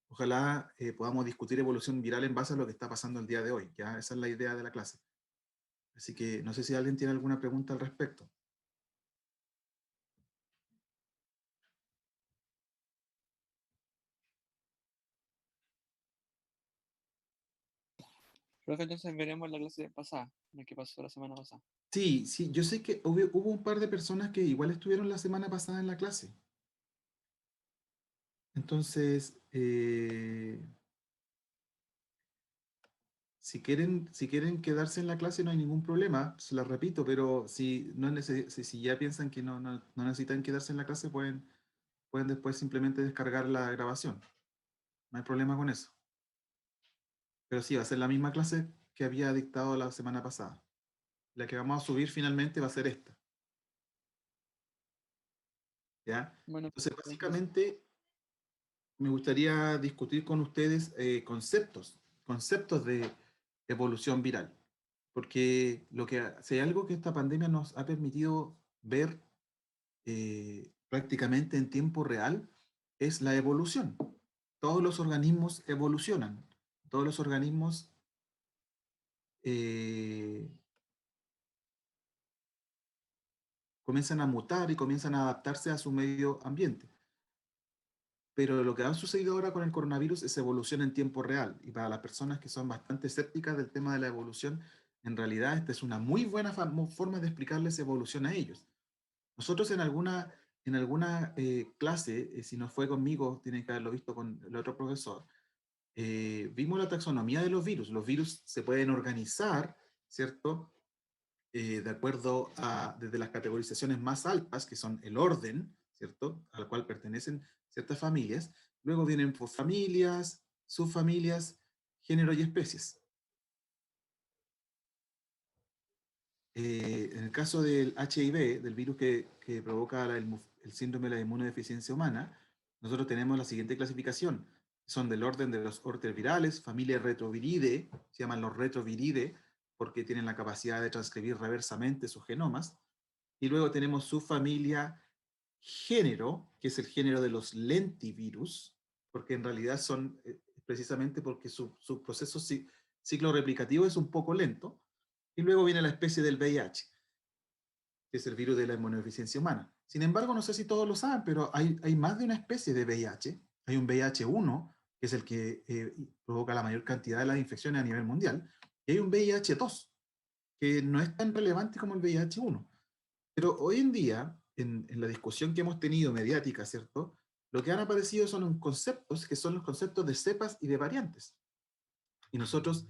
ojalá podamos discutir evolución viral en base a lo que está pasando el día de hoy. ¿Ya? Esa es la idea de la clase. Así que no sé si alguien tiene alguna pregunta al respecto. Profe, entonces veremos la clase pasada, la que pasó la semana pasada. Sí, sí, yo sé que hubo un par de personas que igual estuvieron la semana pasada en la clase. Entonces, si quieren quedarse en la clase no hay ningún problema, se la repito, pero si, no si ya piensan que no necesitan quedarse en la clase, pueden después simplemente descargar la grabación. No hay problema con eso. Pero sí, va a ser la misma clase que había dictado la semana pasada. La que vamos a subir finalmente va a ser esta. ¿Ya? Bueno, Entonces, gracias. básicamente, me gustaría discutir con ustedes conceptos de evolución viral. Porque si hay algo que esta pandemia nos ha permitido ver prácticamente en tiempo real, es la evolución. Todos los organismos evolucionan. Todos los organismos eh, comienzan a mutar y comienzan a adaptarse a su medio ambiente. Pero lo que ha sucedido ahora con el coronavirus es evolución en tiempo real. Y para las personas que son bastante escépticas del tema de la evolución, en realidad esta es una muy buena forma de explicarles evolución a ellos. Nosotros en alguna clase, si no fue conmigo, tienen que haberlo visto con el otro profesor, vimos la taxonomía de los virus. Los virus se pueden organizar, ¿cierto? De acuerdo desde las categorizaciones más altas, que son el orden, ¿cierto? Al cual pertenecen ciertas familias. Luego vienen por familias, subfamilias, género y especies. En el caso del HIV, del virus que provoca el síndrome de la inmunodeficiencia humana, nosotros tenemos la siguiente clasificación. Son del orden de los ortevirales, familia retroviridae, se llaman los retroviridae porque tienen la capacidad de transcribir reversamente sus genomas. Y luego tenemos su familia género, que es el género de los lentivirus, porque en realidad son precisamente porque su proceso ciclo replicativo es un poco lento. Y luego viene la especie del VIH, que es el virus de la inmunodeficiencia humana. Sin embargo, no sé si todos lo saben, pero hay más de una especie de VIH. Hay un VIH-1, que es el que provoca la mayor cantidad de las infecciones a nivel mundial, y hay un VIH-2, que no es tan relevante como el VIH-1. Pero hoy en día, en la discusión que hemos tenido mediática, ¿cierto? Lo que han aparecido son conceptos que son los conceptos de cepas y de variantes. Y nosotros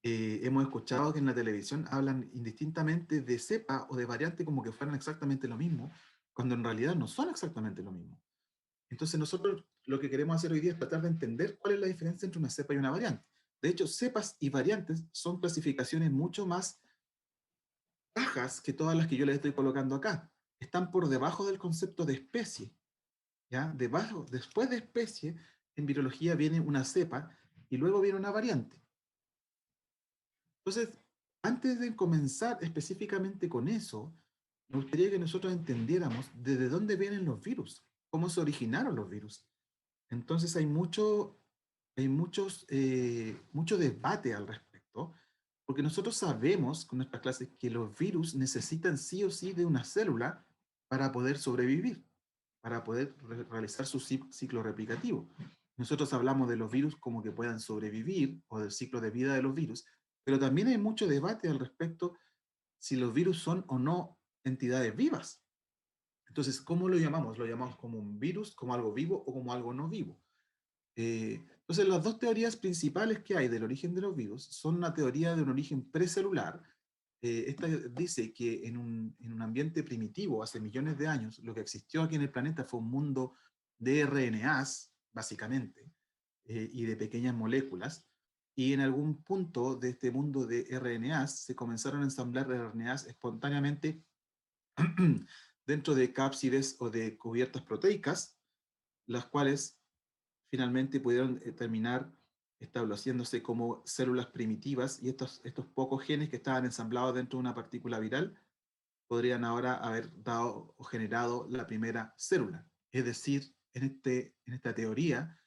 hemos escuchado que en la televisión hablan indistintamente de cepa o de variante como que fueran exactamente lo mismo, cuando en realidad no son exactamente lo mismo. Entonces nosotros lo que queremos hacer hoy día es tratar de entender cuál es la diferencia entre una cepa y una variante. De hecho, cepas y variantes son clasificaciones mucho más bajas que todas las que yo les estoy colocando acá. Están por debajo del concepto de especie. ¿Ya? Después de especie, en virología viene una cepa y luego viene una variante. Entonces, antes de comenzar específicamente con eso, me gustaría que nosotros entendiéramos desde dónde vienen los virus, cómo se originaron los virus. Entonces mucho debate al respecto, porque nosotros sabemos con nuestras clases que los virus necesitan sí o sí de una célula para poder sobrevivir, para poder realizar su ciclo replicativo. Nosotros hablamos de los virus como que puedan sobrevivir o del ciclo de vida de los virus, pero también hay mucho debate al respecto si los virus son o no entidades vivas. Entonces, ¿cómo lo llamamos? ¿Lo llamamos como un virus, como algo vivo o como algo no vivo? Entonces, las dos teorías principales que hay del origen de los virus son una teoría de un origen precelular. Esta dice que en un ambiente primitivo, hace millones de años, lo que existió aquí en el planeta fue un mundo de RNAs, básicamente, y de pequeñas moléculas. Y en algún punto de este mundo de RNAs se comenzaron a ensamblar RNAs espontáneamente dentro de cápsides o de cubiertas proteicas, las cuales finalmente pudieron terminar estableciéndose como células primitivas y estos pocos genes que estaban ensamblados dentro de una partícula viral podrían ahora haber dado o generado la primera célula. Es decir, en esta teoría,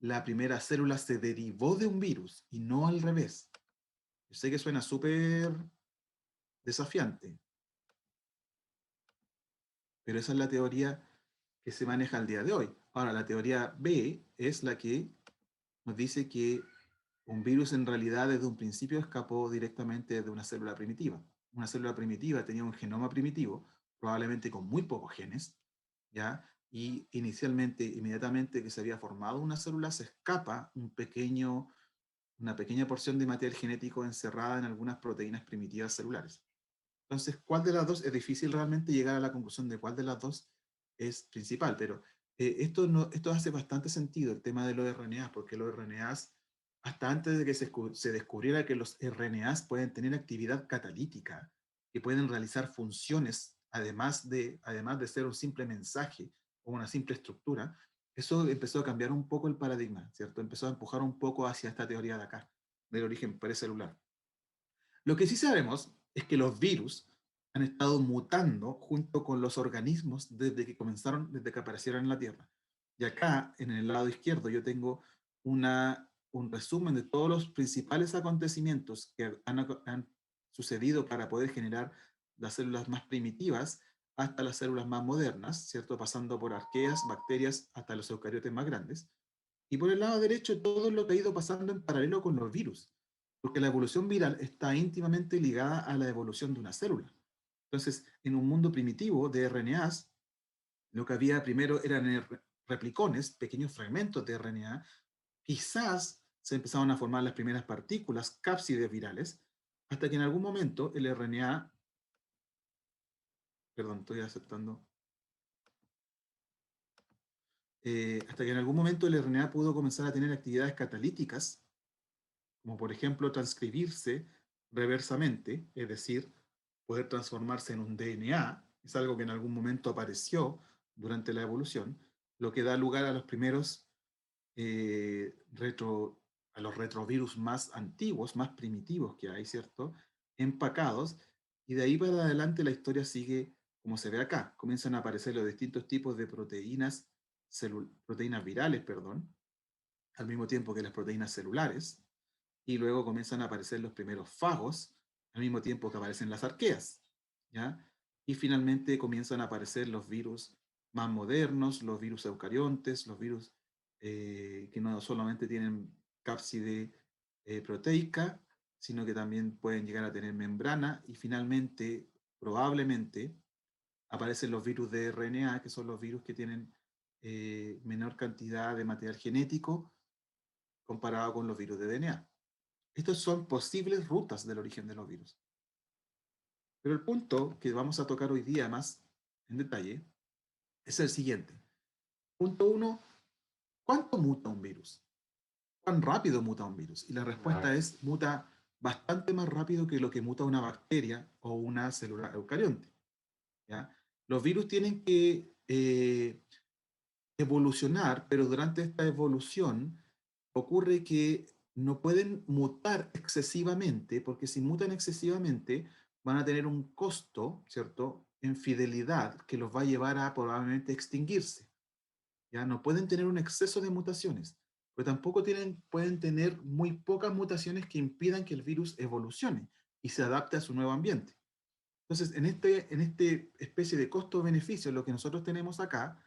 la primera célula se derivó de un virus y no al revés. Yo sé que suena súper desafiante, pero esa es la teoría que se maneja al día de hoy. Ahora, la teoría B es la que nos dice que un virus en realidad desde un principio escapó directamente de una célula primitiva. Una célula primitiva tenía un genoma primitivo, probablemente con muy pocos genes, ¿ya? Y inicialmente, inmediatamente que se había formado una célula, se escapa una pequeña porción de material genético encerrada en algunas proteínas primitivas celulares. Entonces, ¿cuál de las dos? Es difícil realmente llegar a la conclusión de cuál de las dos es principal, pero esto, no, esto hace bastante sentido, el tema de los RNAs, porque los RNAs, hasta antes de que se descubriera que los RNAs pueden tener actividad catalítica, que pueden realizar funciones, además de ser un simple mensaje o una simple estructura, eso empezó a cambiar un poco el paradigma, ¿cierto? Empezó a empujar un poco hacia esta teoría de acá, del origen precelular. Lo que sí sabemos es que los virus han estado mutando junto con los organismos desde que aparecieron en la Tierra. Y acá, en el lado izquierdo, yo tengo un resumen de todos los principales acontecimientos que han sucedido para poder generar las células más primitivas hasta las células más modernas, ¿cierto? Pasando por arqueas, bacterias, hasta los eucariotes más grandes. Y por el lado derecho, todo lo que ha ido pasando en paralelo con los virus, porque la evolución viral está íntimamente ligada a la evolución de una célula. Entonces, en un mundo primitivo de RNAs, lo que había primero eran replicones, pequeños fragmentos de RNA, quizás se empezaron a formar las primeras partículas, cápsides virales, hasta que en algún momento el RNA, perdón, estoy aceptando, hasta que en algún momento el RNA pudo comenzar a tener actividades catalíticas, como por ejemplo transcribirse reversamente, es decir, poder transformarse en un DNA, es algo que en algún momento apareció durante la evolución, lo que da lugar a los primeros a los retrovirus más antiguos, más primitivos que hay, ¿cierto? Empacados, y de ahí para adelante la historia sigue como se ve acá. Comienzan a aparecer los distintos tipos de proteínas virales, perdón, al mismo tiempo que las proteínas celulares, y luego comienzan a aparecer los primeros fagos, al mismo tiempo que aparecen las arqueas, ¿ya? Y finalmente comienzan a aparecer los virus más modernos, los virus eucariontes, los virus que no solamente tienen cápside proteica, sino que también pueden llegar a tener membrana, y finalmente, probablemente, aparecen los virus de RNA, que son los virus que tienen menor cantidad de material genético comparado con los virus de DNA. Estas son posibles rutas del origen de los virus. Pero el punto que vamos a tocar hoy día más en detalle es el siguiente. Punto uno, ¿cuánto muta un virus? ¿Cuán rápido muta un virus? Y la respuesta es, muta bastante más rápido que lo que muta una bacteria o una célula eucarionte, ¿ya? Los virus tienen que evolucionar, pero durante esta evolución ocurre que no pueden mutar excesivamente, porque si mutan excesivamente van a tener un costo, ¿cierto?, en fidelidad que los va a llevar a probablemente extinguirse. Ya no pueden tener un exceso de mutaciones, pero tampoco pueden tener muy pocas mutaciones que impidan que el virus evolucione y se adapte a su nuevo ambiente. Entonces, en este especie de costo-beneficio, lo que nosotros tenemos acá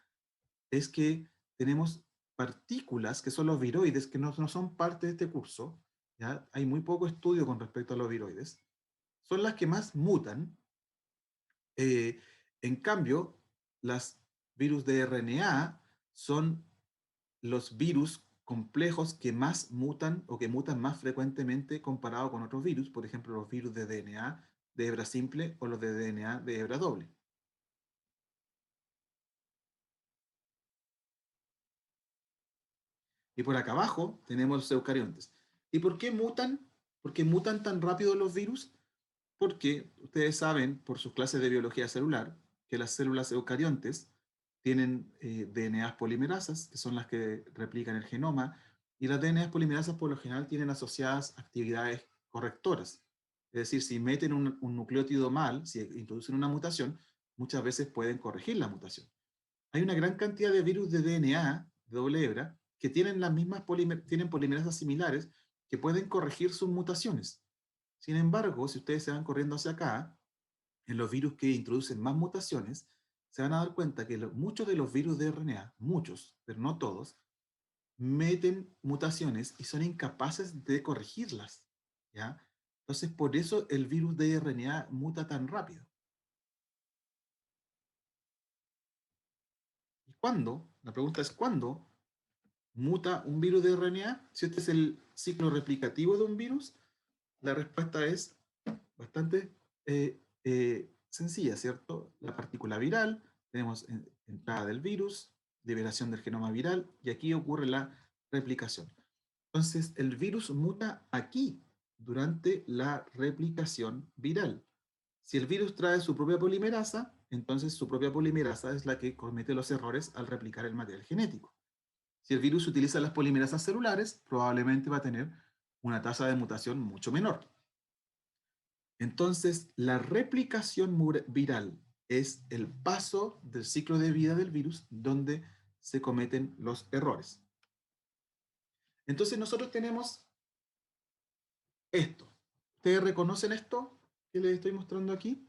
es que tenemos partículas que son los viroides, que no son parte de este curso, ¿ya? Hay muy poco estudio con respecto a los viroides, son las que más mutan. eh, en cambio, las virus de RNA son los virus complejos que más mutan o que mutan más frecuentemente comparado con otros virus, por ejemplo, los virus de DNA de hebra simple o los de DNA de hebra doble. Y por acá abajo tenemos los eucariontes. ¿Y por qué mutan? ¿Por qué mutan tan rápido los virus? Porque ustedes saben, por sus clases de biología celular, que las células eucariontes tienen DNAs polimerasas, que son las que replican el genoma, y las DNAs polimerasas por lo general tienen asociadas actividades correctoras. Es decir, si meten un nucleótido mal, si introducen una mutación, muchas veces pueden corregir la mutación. Hay una gran cantidad de virus de DNA de doble hebra que tienen las mismas tienen polimerasas similares que pueden corregir sus mutaciones. Sin embargo, si ustedes se van corriendo hacia acá, en los virus que introducen más mutaciones, se van a dar cuenta que muchos de los virus de RNA, muchos, pero no todos, meten mutaciones y son incapaces de corregirlas, ¿ya? Entonces, por eso el virus de RNA muta tan rápido. ¿Y cuándo? La pregunta es ¿cuándo muta un virus de RNA? Si este es el ciclo replicativo de un virus, la respuesta es bastante sencilla, ¿cierto? La partícula viral, tenemos entrada del virus, liberación del genoma viral, y aquí ocurre la replicación. Entonces, el virus muta aquí, durante la replicación viral. Si el virus trae su propia polimerasa, entonces su propia polimerasa es la que comete los errores al replicar el material genético. Si el virus utiliza las polimerasas celulares, probablemente va a tener una tasa de mutación mucho menor. Entonces, la replicación viral es el paso del ciclo de vida del virus donde se cometen los errores. Entonces, nosotros tenemos esto. ¿Ustedes reconocen esto que les estoy mostrando aquí?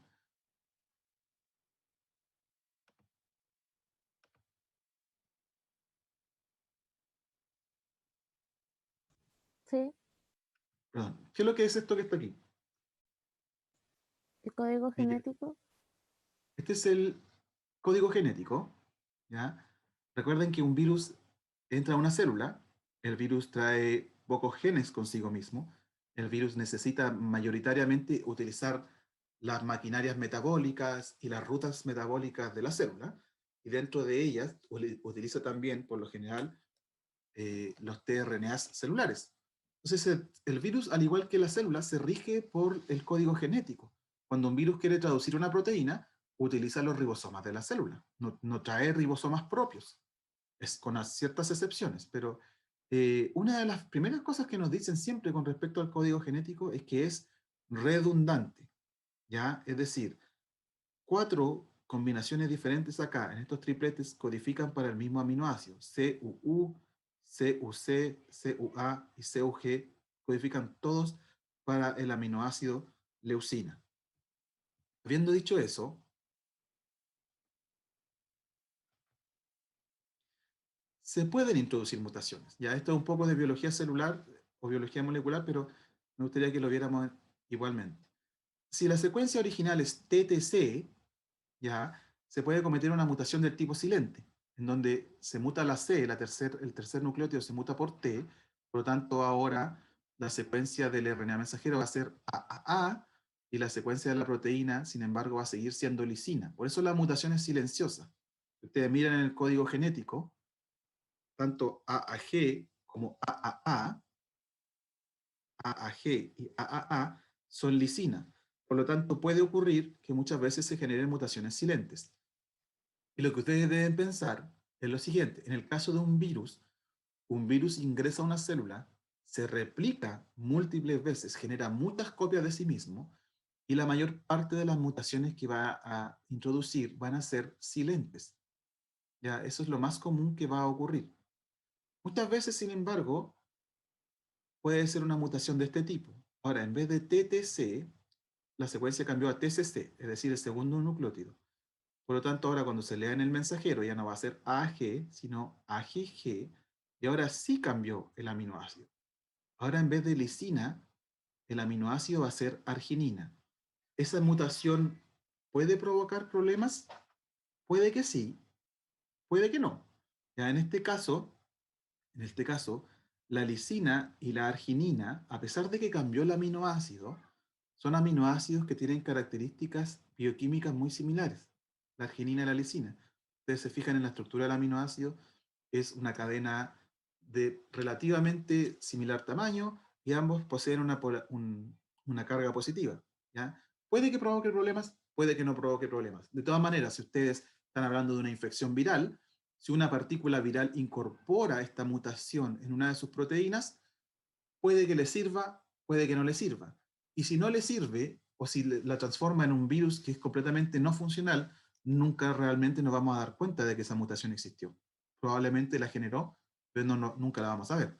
Sí, Perdón. ¿Qué es lo que es esto que está aquí? el código Mire, genético. este es el código genético, ¿ya? Recuerden que un virus entra a una célula, el virus trae pocos genes consigo mismo, el virus necesita mayoritariamente utilizar las maquinarias metabólicas y las rutas metabólicas de la célula, y dentro de ellas utiliza también, por lo general, los tRNAs celulares. Entonces, el virus, al igual que la célula, se rige por el código genético. Cuando un virus quiere traducir una proteína, utiliza los ribosomas de la célula, no trae ribosomas propios, es con ciertas excepciones, pero una de las primeras cosas que nos dicen siempre con respecto al código genético es que es redundante, ¿ya? Es decir, 4 combinaciones diferentes acá, en estos tripletes, codifican para el mismo aminoácido, CUU, CUC, CUA y CUG, codifican todos para el aminoácido leucina. Habiendo dicho eso, se pueden introducir mutaciones. Ya esto es un poco de biología celular o biología molecular, pero me gustaría que lo viéramos igualmente. Si la secuencia original es TTC, ya se puede cometer una mutación del tipo silente, en donde se muta la C, el tercer nucleótido se muta por T, por lo tanto ahora la secuencia del RNA mensajero va a ser AAA y la secuencia de la proteína, sin embargo, va a seguir siendo lisina. Por eso la mutación es silenciosa. Ustedes miran en el código genético, tanto AAG como AAA, AAG y AAA son lisina. Por lo tanto, puede ocurrir que muchas veces se generen mutaciones silentes. Y lo que ustedes deben pensar es lo siguiente: en el caso de un virus ingresa a una célula, se replica múltiples veces, genera muchas copias de sí mismo, y la mayor parte de las mutaciones que va a introducir van a ser silentes. ¿Ya? Eso es lo más común que va a ocurrir. Muchas veces, sin embargo, puede ser una mutación de este tipo. Ahora, en vez de TTC, la secuencia cambió a TCC, es decir, el segundo nucleótido. Por lo tanto, ahora cuando se lea en el mensajero ya no va a ser AG, sino AGG, y ahora sí cambió el aminoácido. Ahora en vez de lisina, el aminoácido va a ser arginina. ¿Esa mutación puede provocar problemas? Puede que sí, puede que no. Ya en este caso, la lisina y la arginina, a pesar de que cambió el aminoácido, son aminoácidos que tienen características bioquímicas muy similares, la arginina y la lisina. Ustedes se fijan en la estructura del aminoácido, es una cadena de relativamente similar tamaño y ambos poseen una carga positiva, ¿ya? Puede que provoque problemas, puede que no provoque problemas. De todas maneras, si ustedes están hablando de una infección viral, si una partícula viral incorpora esta mutación en una de sus proteínas, puede que le sirva, puede que no le sirva. Y si no le sirve, o si la transforma en un virus que es completamente no funcional, nunca realmente nos vamos a dar cuenta de que esa mutación existió. Probablemente la generó, pero nunca la vamos a ver.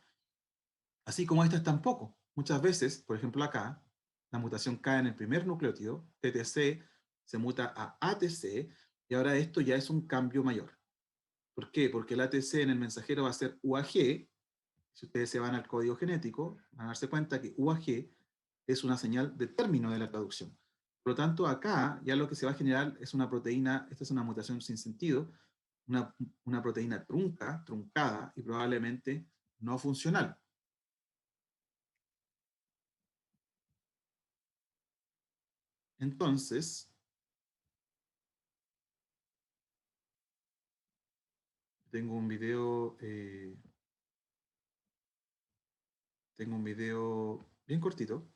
Así como estas tampoco. Muchas veces, por ejemplo acá, la mutación cae en el primer nucleótido, TTC se muta a ATC, y ahora esto ya es un cambio mayor. ¿Por qué? Porque el ATC en el mensajero va a ser UAG. Si ustedes se van al código genético, van a darse cuenta que UAG es una señal de término de la traducción. Por lo tanto, acá ya lo que se va a generar es una proteína, esta es una mutación sin sentido, una proteína truncada y probablemente no funcional. Entonces, tengo un video, bien cortito,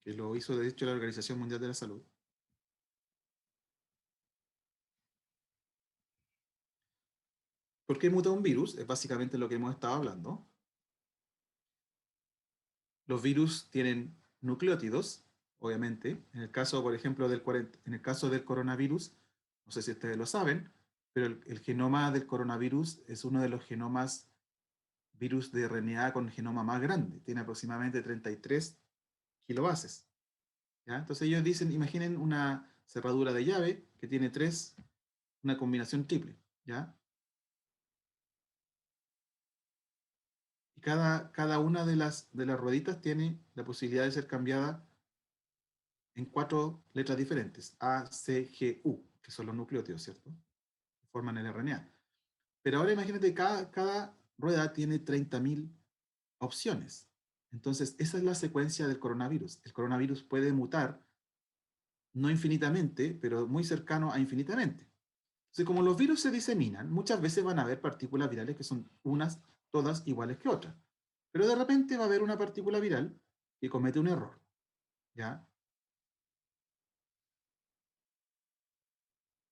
que lo hizo de hecho la Organización Mundial de la Salud. ¿Por qué muta un virus? Es básicamente lo que hemos estado hablando. Los virus tienen nucleótidos, obviamente. En el caso, por ejemplo, en el caso del coronavirus, no sé si ustedes lo saben, pero el genoma del coronavirus es uno de los genomas virus de RNA con genoma más grande. Tiene aproximadamente 33 kilobases. ¿Ya? Entonces ellos dicen, imaginen una cerradura de llave que tiene una combinación triple. ¿Ya? Y cada una de las rueditas tiene la posibilidad de ser cambiada en 4 letras diferentes, A, C, G, U, que son los nucleótidos, ¿cierto? Que forman el RNA. Pero ahora imagínate, cada rueda tiene 30.000 opciones. Entonces, esa es la secuencia del coronavirus. El coronavirus puede mutar, no infinitamente, pero muy cercano a infinitamente. Entonces, como los virus se diseminan, muchas veces van a haber partículas virales que son todas iguales que otras. Pero de repente va a haber una partícula viral que comete un error, ¿ya?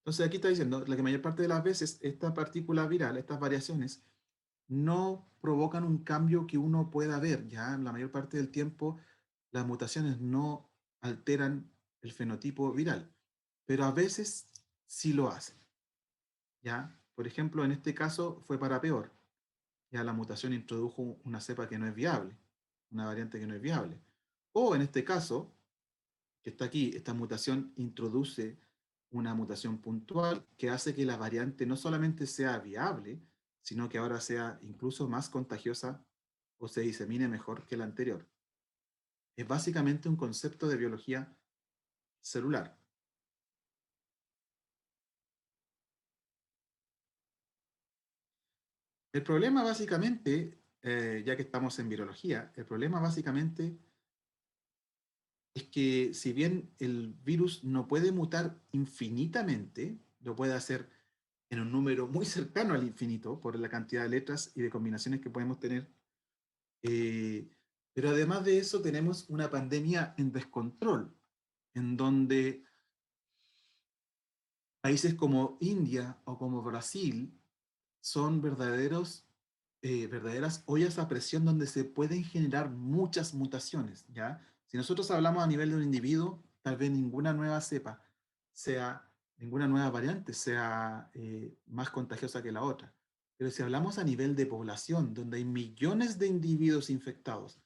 Entonces aquí está diciendo la que mayor parte de las veces esta partícula viral, estas variaciones, no provocan un cambio que uno pueda ver, ¿ya? La mayor parte del tiempo las mutaciones no alteran el fenotipo viral, pero a veces sí lo hacen, ¿ya? Por ejemplo, en este caso fue para peor, ya la mutación introdujo una cepa que no es viable, una variante que no es viable. O en este caso, que está aquí, esta mutación introduce una mutación puntual que hace que la variante no solamente sea viable, sino que ahora sea incluso más contagiosa o se disemine mejor que la anterior. Es básicamente un concepto de biología celular. El problema básicamente, ya que estamos en virología, el problema básicamente es que si bien el virus no puede mutar infinitamente, lo puede hacer en un número muy cercano al infinito por la cantidad de letras y de combinaciones que podemos tener. Eh, pero además de eso tenemos una pandemia en descontrol, en donde países como India o como Brasil son verdaderas ollas a presión donde se pueden generar muchas mutaciones, ¿ya? Si nosotros hablamos a nivel de un individuo, tal vez ninguna nueva variante sea más contagiosa que la otra. Pero si hablamos a nivel de población, donde hay millones de individuos infectados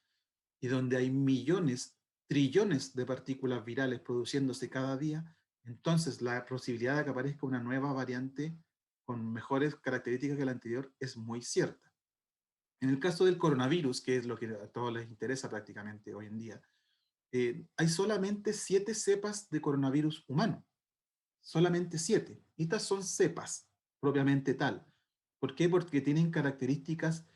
y donde hay millones, trillones de partículas virales produciéndose cada día, entonces la posibilidad de que aparezca una nueva variante con mejores características que la anterior es muy cierta. En el caso del coronavirus, que es lo que a todos les interesa prácticamente hoy en día, hay solamente 7 cepas de coronavirus humano. Solamente 7. Estas son cepas propiamente tal. ¿Por qué? Porque tienen características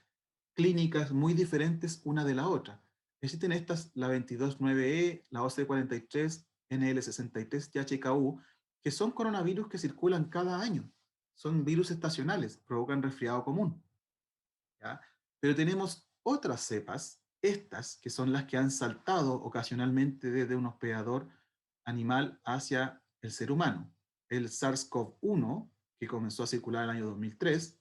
clínicas muy diferentes una de la otra. Existen estas, la 229E, la OC43, NL63 y HKU, que son coronavirus que circulan cada año. Son virus estacionales, provocan resfriado común. ¿Ya? Pero tenemos otras cepas, estas, que son las que han saltado ocasionalmente desde un hospedador animal hacia el ser humano. El SARS-CoV-1, que comenzó a circular en el año 2003,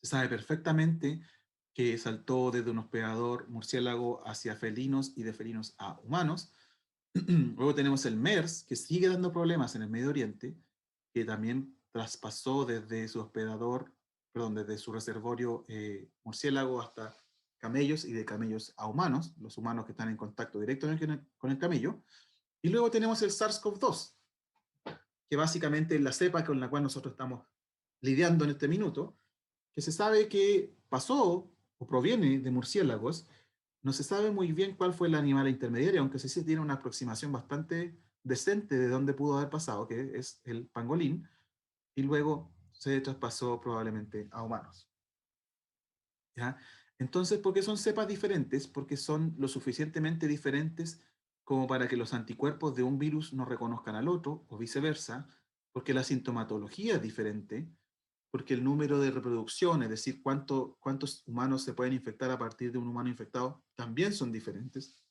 se sabe perfectamente que saltó desde un hospedador murciélago hacia felinos y de felinos a humanos. Luego tenemos el MERS, que sigue dando problemas en el Medio Oriente, que también traspasó desde su hospedador, perdón, desde su reservorio murciélago hasta camellos y de camellos a humanos, los humanos que están en contacto directo con el camello. Y luego tenemos el SARS-CoV-2, que básicamente es la cepa con la cual nosotros estamos lidiando en este minuto, que se sabe que pasó o proviene de murciélagos. No se sabe muy bien cuál fue el animal intermediario, aunque sí se tiene una aproximación bastante decente de dónde pudo haber pasado, que es el pangolín, y luego se traspasó probablemente a humanos. ¿Ya? Entonces, ¿por qué son cepas diferentes? Porque son lo suficientemente diferentes como para que los anticuerpos de un virus no reconozcan al otro, o viceversa, porque la sintomatología es diferente, porque el número de reproducción, es decir, cuántos humanos se pueden infectar a partir de un humano infectado, también son diferentes.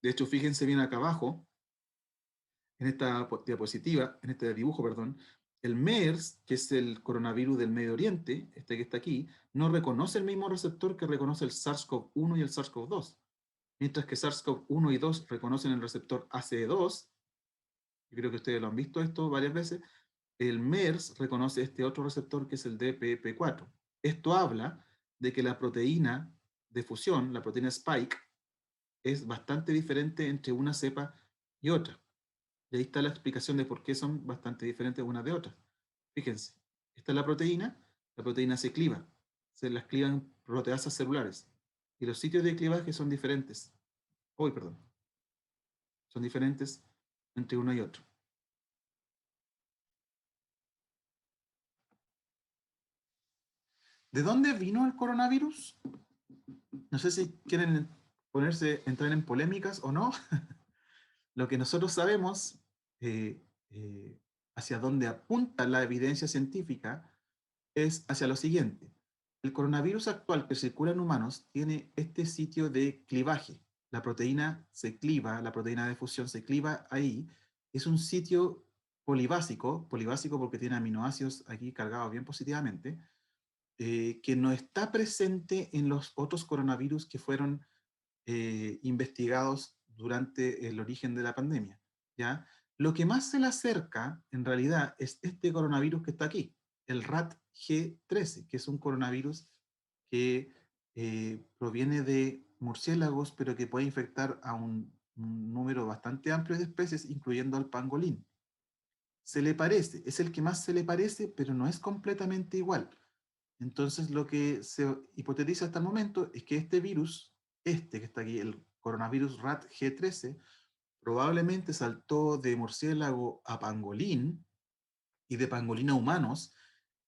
De hecho, fíjense bien acá abajo, en esta diapositiva, en este dibujo, perdón, el MERS, que es el coronavirus del Medio Oriente, este que está aquí, no reconoce el mismo receptor que reconoce el SARS-CoV-1 y el SARS-CoV-2. Mientras que SARS-CoV-1 y 2 reconocen el receptor ACE2, yo creo que ustedes lo han visto esto varias veces, el MERS reconoce este otro receptor que es el DPP4. Esto habla de que la proteína de fusión, la proteína Spike, es bastante diferente entre una cepa y otra. Y ahí está la explicación de por qué son bastante diferentes unas de otras. Fíjense, esta es la proteína se cliva, se las clivan proteasas celulares. Y los sitios de clivaje son diferentes. Uy, perdón. Son diferentes entre uno y otro. ¿De dónde vino el coronavirus? No sé si quieren entrar en polémicas o no. Lo que nosotros sabemos, eh, eh, hacia dónde apunta la evidencia científica, es hacia lo siguiente. El coronavirus actual que circula en humanos tiene este sitio de clivaje. La proteína se cliva, la proteína de fusión se cliva ahí. Es un sitio polibásico porque tiene aminoácidos aquí cargados bien positivamente, que no está presente en los otros coronavirus que fueron investigados durante el origen de la pandemia, ¿ya? Lo que más se le acerca, en realidad, es este coronavirus que está aquí, el RAT-G13, que es un coronavirus que proviene de murciélagos, pero que puede infectar a un número bastante amplio de especies, incluyendo al pangolín. Se le parece, es el que más se le parece, pero no es completamente igual. Entonces, lo que se hipotetiza hasta el momento es que este virus, este que está aquí, el coronavirus RAT-G13, probablemente saltó de murciélago a pangolín y de pangolín a humanos,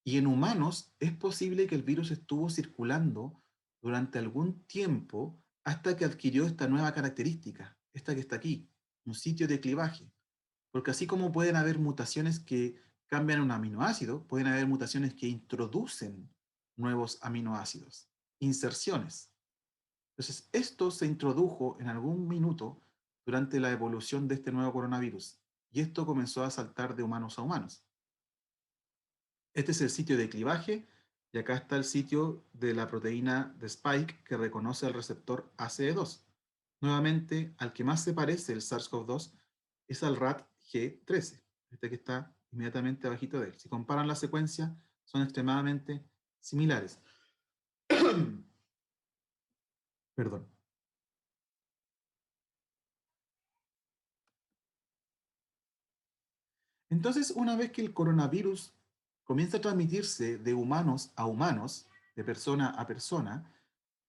y en humanos es posible que el virus estuvo circulando durante algún tiempo hasta que adquirió esta nueva característica, esta que está aquí, un sitio de clivaje. Porque así como pueden haber mutaciones que cambian un aminoácido, pueden haber mutaciones que introducen nuevos aminoácidos, inserciones. Entonces, esto se introdujo en algún minuto durante la evolución de este nuevo coronavirus, y esto comenzó a saltar de humanos a humanos. Este es el sitio de clivaje, y acá está el sitio de la proteína de Spike que reconoce el receptor ACE2. Nuevamente, al que más se parece el SARS-CoV-2 es al RAT-G13, este que está inmediatamente abajito de él. Si comparan la secuencia, son extremadamente similares. Perdón. Entonces, una vez que el coronavirus comienza a transmitirse de humanos a humanos, de persona a persona,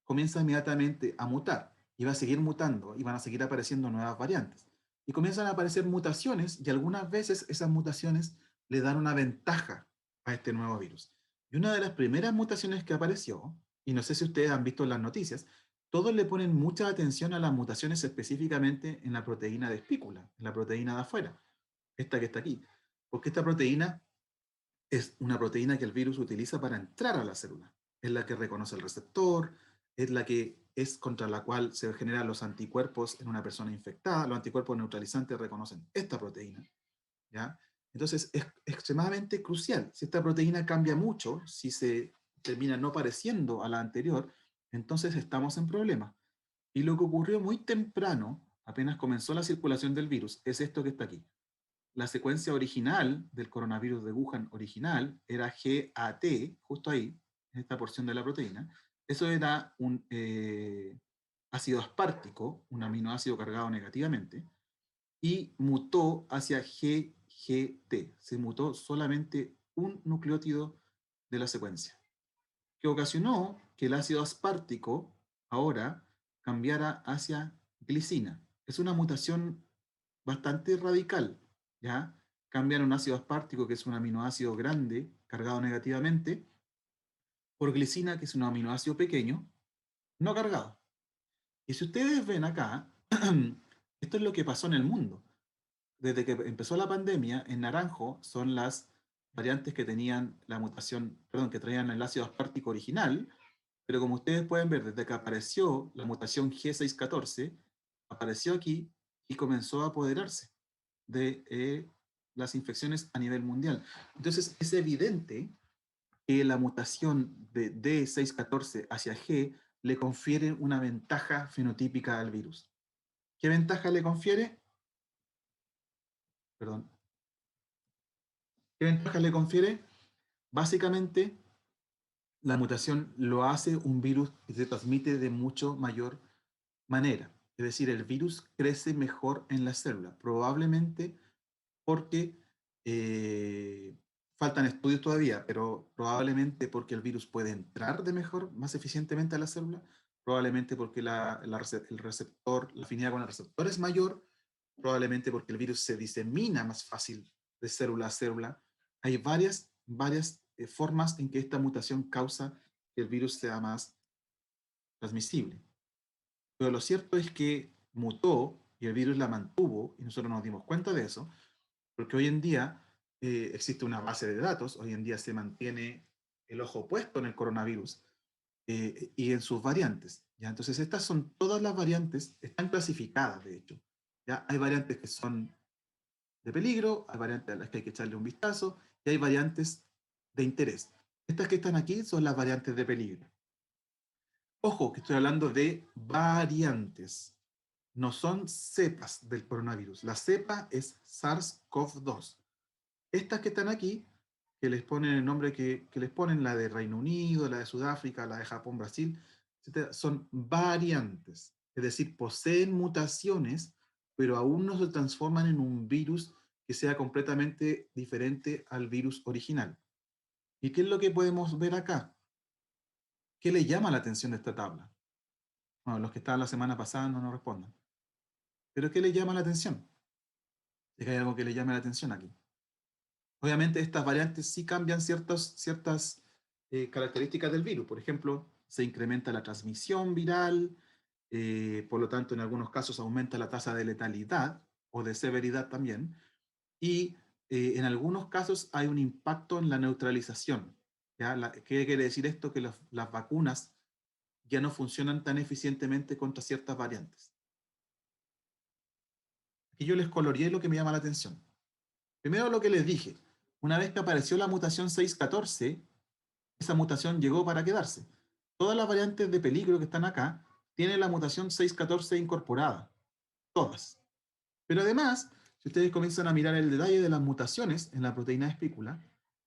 comienza inmediatamente a mutar y va a seguir mutando y van a seguir apareciendo nuevas variantes. Y comienzan a aparecer mutaciones y algunas veces esas mutaciones le dan una ventaja a este nuevo virus. Y una de las primeras mutaciones que apareció, y no sé si ustedes han visto en las noticias, todos le ponen mucha atención a las mutaciones específicamente en la proteína de espícula, en la proteína de afuera, esta que está aquí. Porque esta proteína es una proteína que el virus utiliza para entrar a la célula. Es la que reconoce el receptor, es la que es contra la cual se generan los anticuerpos en una persona infectada. Los anticuerpos neutralizantes reconocen esta proteína, ¿ya? Entonces es extremadamente crucial. Si esta proteína cambia mucho, si se termina no pareciendo a la anterior, entonces estamos en problemas. Y lo que ocurrió muy temprano, apenas comenzó la circulación del virus, es esto que está aquí. la secuencia original del coronavirus de Wuhan original era GAT, justo ahí, en esta porción de la proteína. Eso era un ácido aspartico, un aminoácido cargado negativamente, y mutó hacia GGT. Se mutó solamente un nucleótido de la secuencia, que ocasionó que el ácido aspartico ahora cambiara hacia glicina. Es una mutación bastante radical, ¿ya? Cambiar un ácido aspartico, que es un aminoácido grande, cargado negativamente, por glicina, que es un aminoácido pequeño, no cargado. Y si ustedes ven acá, esto es lo que pasó en el mundo. Desde que empezó la pandemia, en naranjo son las variantes que tenían la mutación, perdón, que traían el ácido aspartico original, pero como ustedes pueden ver, desde que apareció la mutación G614, apareció aquí y comenzó a apoderarse de las infecciones a nivel mundial. Entonces, es evidente que la mutación de D614 hacia G le confiere una ventaja fenotípica al virus. ¿Qué ventaja le confiere? Perdón. ¿Qué ventaja le confiere? Básicamente, la mutación lo hace un virus que se transmite de mucho mayor manera. Es decir, el virus crece mejor en la célula, probablemente porque faltan estudios todavía, pero probablemente porque el virus puede entrar de mejor, más eficientemente a la célula, probablemente porque el receptor, la afinidad con el receptor es mayor, probablemente porque el virus se disemina más fácil de célula a célula. Hay varias formas en que esta mutación causa que el virus sea más transmisible. Pero lo cierto es que mutó y el virus la mantuvo y nosotros nos dimos cuenta de eso, porque hoy en día existe una base de datos, hoy en día se mantiene el ojo puesto en el coronavirus y en sus variantes. ¿Ya? Entonces estas son todas las variantes, están clasificadas de hecho. ¿Ya? Hay variantes que son de peligro, hay variantes a las que hay que echarle un vistazo y hay variantes de interés. Estas que están aquí son las variantes de peligro. Ojo, que estoy hablando de variantes, no son cepas del coronavirus. La cepa es SARS-CoV-2. Estas que están aquí, que les ponen el nombre que les ponen, la de Reino Unido, la de Sudáfrica, la de Japón, Brasil, etcétera, son variantes. Es decir, poseen mutaciones, pero aún no se transforman en un virus que sea completamente diferente al virus original. ¿Y qué es lo que podemos ver acá? ¿Qué le llama la atención de esta tabla? Bueno, los que estaban la semana pasada no nos respondan. ¿Pero qué le llama la atención? ¿Es que hay algo que le llame la atención aquí? Obviamente estas variantes sí cambian ciertas características del virus. Por ejemplo, se incrementa la transmisión viral, por lo tanto en algunos casos aumenta la tasa de letalidad o de severidad también, y en algunos casos hay un impacto en la neutralización. ¿Ya? ¿Qué quiere decir esto? Que las vacunas ya no funcionan tan eficientemente contra ciertas variantes. Aquí yo les coloreé lo que me llama la atención. Primero lo que les dije, una vez que apareció la mutación 614, esa mutación llegó para quedarse. Todas las variantes de peligro que están acá tienen la mutación 614 incorporada, todas. Pero además, si ustedes comienzan a mirar el detalle de las mutaciones en la proteína de espícula,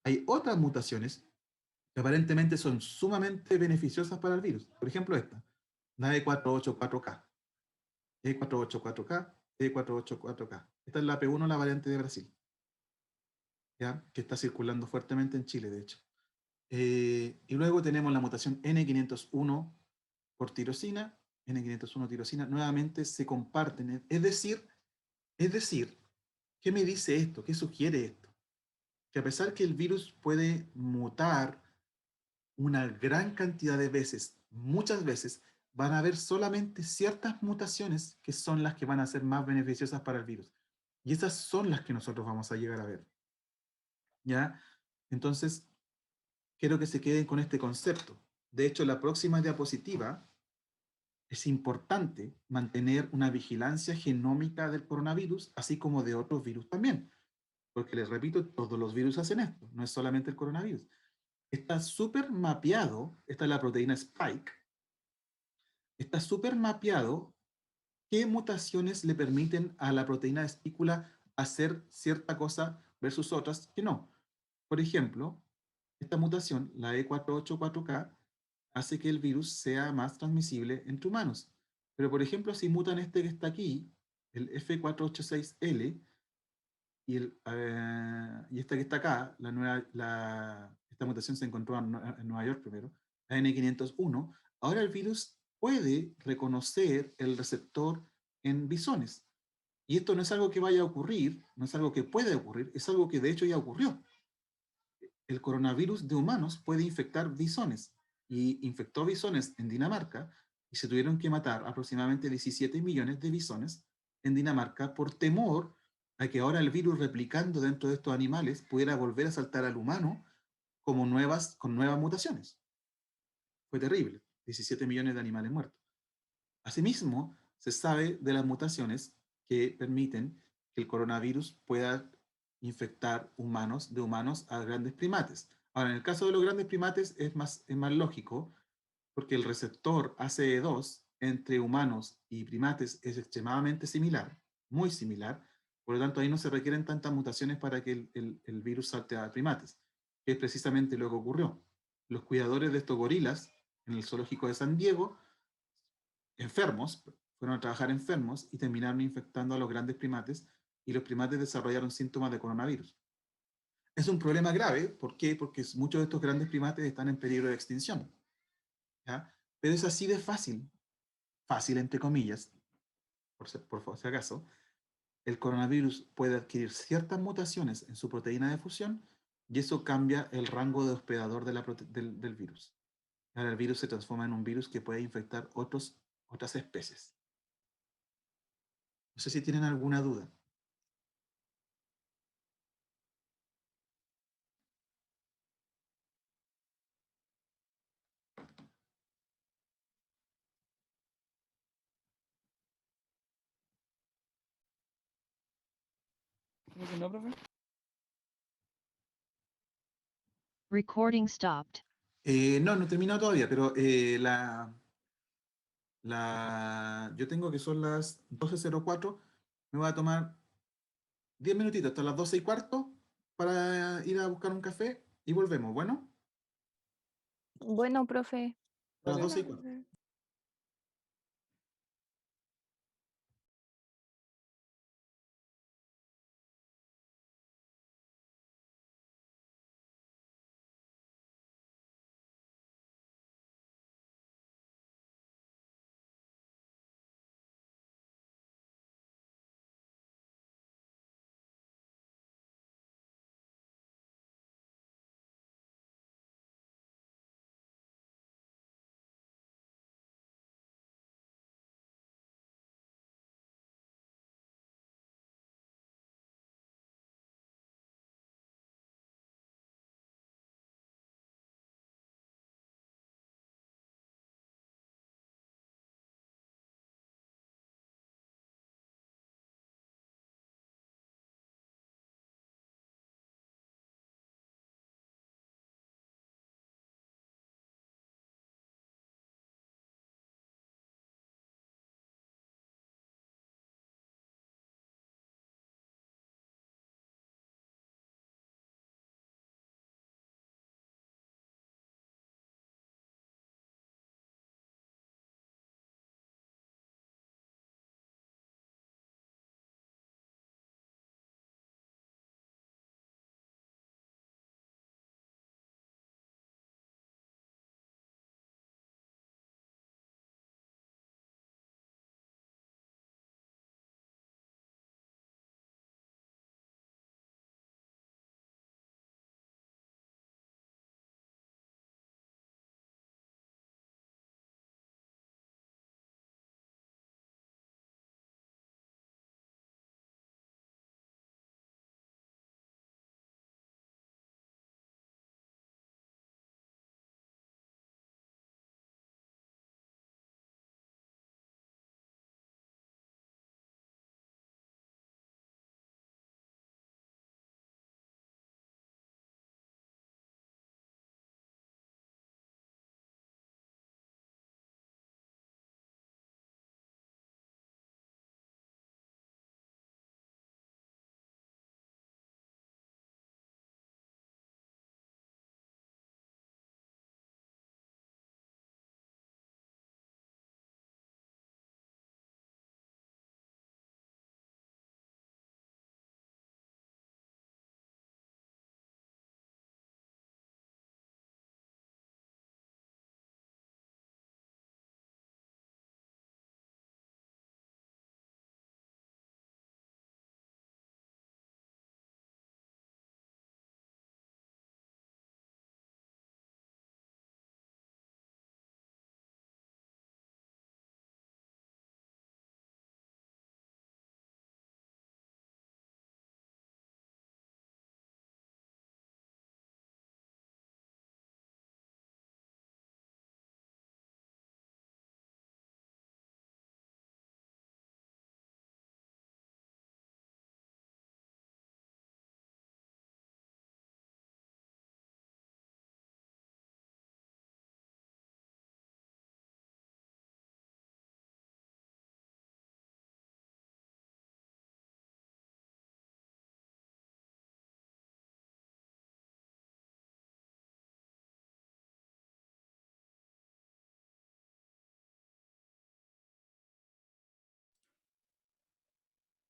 hay otras mutaciones que aparentemente son sumamente beneficiosas para el virus. Por ejemplo, esta, la E484K, E484K, E484K. Esta es la P1, la variante de Brasil, ¿ya? Que está circulando fuertemente en Chile, de hecho. Y luego tenemos la mutación N501 por tirosina, N501 tirosina, nuevamente se comparten. Es decir, ¿qué me dice esto? ¿Qué sugiere esto? Que a pesar que el virus puede mutar una gran cantidad de veces, muchas veces, van a haber solamente ciertas mutaciones que son las que van a ser más beneficiosas para el virus. Y esas son las que nosotros vamos a llegar a ver. ¿Ya? Entonces, quiero que se queden con este concepto. De hecho, la próxima diapositiva es importante mantener una vigilancia genómica del coronavirus, así como de otros virus también. Porque les repito, todos los virus hacen esto, no es solamente el coronavirus. Está súper mapeado, esta es la proteína Spike, está súper mapeado qué mutaciones le permiten a la proteína de espícula hacer cierta cosa versus otras que no. Por ejemplo, esta mutación, la E484K, hace que el virus sea más transmisible entre humanos. Pero, por ejemplo, si mutan este que está aquí, el F486L, y esta que está acá, esta mutación se encontró en Nueva York primero, la N501, ahora el virus puede reconocer el receptor en bisones. Y esto no es algo que vaya a ocurrir, no es algo que puede ocurrir, es algo que de hecho ya ocurrió. El coronavirus de humanos puede infectar bisones, y infectó bisones en Dinamarca, y se tuvieron que matar aproximadamente 17 millones de bisones en Dinamarca por temor a que ahora el virus replicando dentro de estos animales pudiera volver a saltar al humano con nuevas mutaciones. Fue terrible, 17 millones de animales muertos. Asimismo, se sabe de las mutaciones que permiten que el coronavirus pueda infectar de humanos a grandes primates. Ahora, en el caso de los grandes primates es más lógico, porque el receptor ACE2 entre humanos y primates es extremadamente similar, muy similar, por lo tanto ahí no se requieren tantas mutaciones para que el virus salte a primates, que es precisamente lo que ocurrió. Los cuidadores de estos gorilas en el zoológico de San Diego, enfermos, fueron a trabajar enfermos y terminaron infectando a los grandes primates, y los primates desarrollaron síntomas de coronavirus. Es un problema grave, ¿por qué? Porque muchos de estos grandes primates están en peligro de extinción, ¿ya? Pero es así de fácil, fácil entre comillas, por si acaso, el coronavirus puede adquirir ciertas mutaciones en su proteína de fusión, y eso cambia el rango de hospedador del virus. Ahora el virus se transforma en un virus que puede infectar otras especies. No sé si tienen alguna duda. Creo que no, profe. Recording stopped. No he terminado todavía, pero yo tengo que son las 12:04. Me voy a tomar 10 minutitos hasta las 12:15 para ir a buscar un café y volvemos. Bueno, Bueno, profe. a las Dale, 12:15. profe.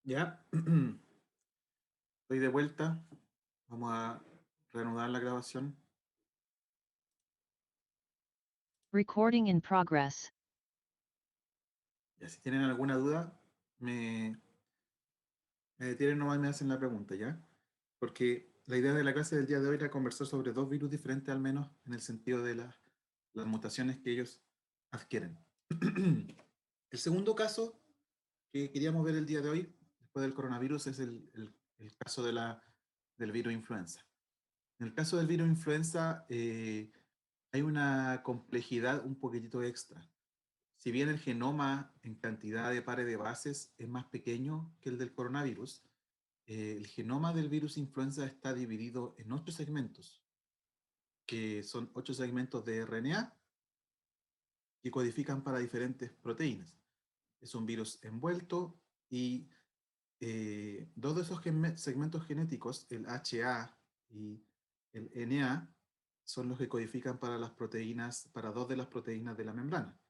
Ya, estoy de vuelta. Vamos a reanudar la grabación. Recording in progress. Ya, si tienen alguna duda, me detienen nomás y me hacen la pregunta, ¿ya? Porque la idea de la clase del día de hoy era conversar sobre dos virus diferentes, al menos en el sentido de las mutaciones que ellos adquieren. El segundo caso que queríamos ver el día de hoy, después del coronavirus, es el caso del virus influenza. En el caso del virus influenza, hay una complejidad un poquitito extra. Si bien el genoma en cantidad de pares de bases es más pequeño que el del coronavirus, el genoma del virus influenza está dividido en 8 segmentos, que son 8 segmentos de RNA que codifican para diferentes proteínas. Es un virus envuelto y dos de esos segmentos genéticos, el HA y el NA, son los que codifican para las proteínas, para dos de las proteínas de la membrana,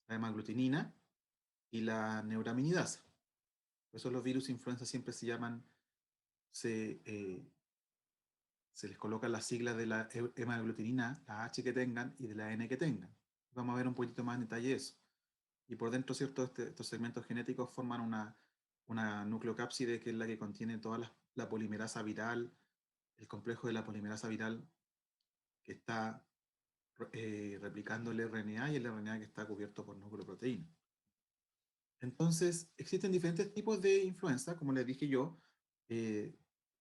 la hemaglutinina y la neuraminidasa. Por eso los virus influenza siempre se llaman, se les colocan las siglas de la hemaglutinina, la H que tengan y de la N que tengan. Vamos a ver un poquito más en detalle eso. Y por dentro, ¿cierto? Estos segmentos genéticos forman una nucleocápside que es la que contiene toda la polimerasa viral, el complejo de la polimerasa viral que está replicando el RNA y el RNA que está cubierto por nucleoproteína. Entonces, existen diferentes tipos de influenza, como les dije yo.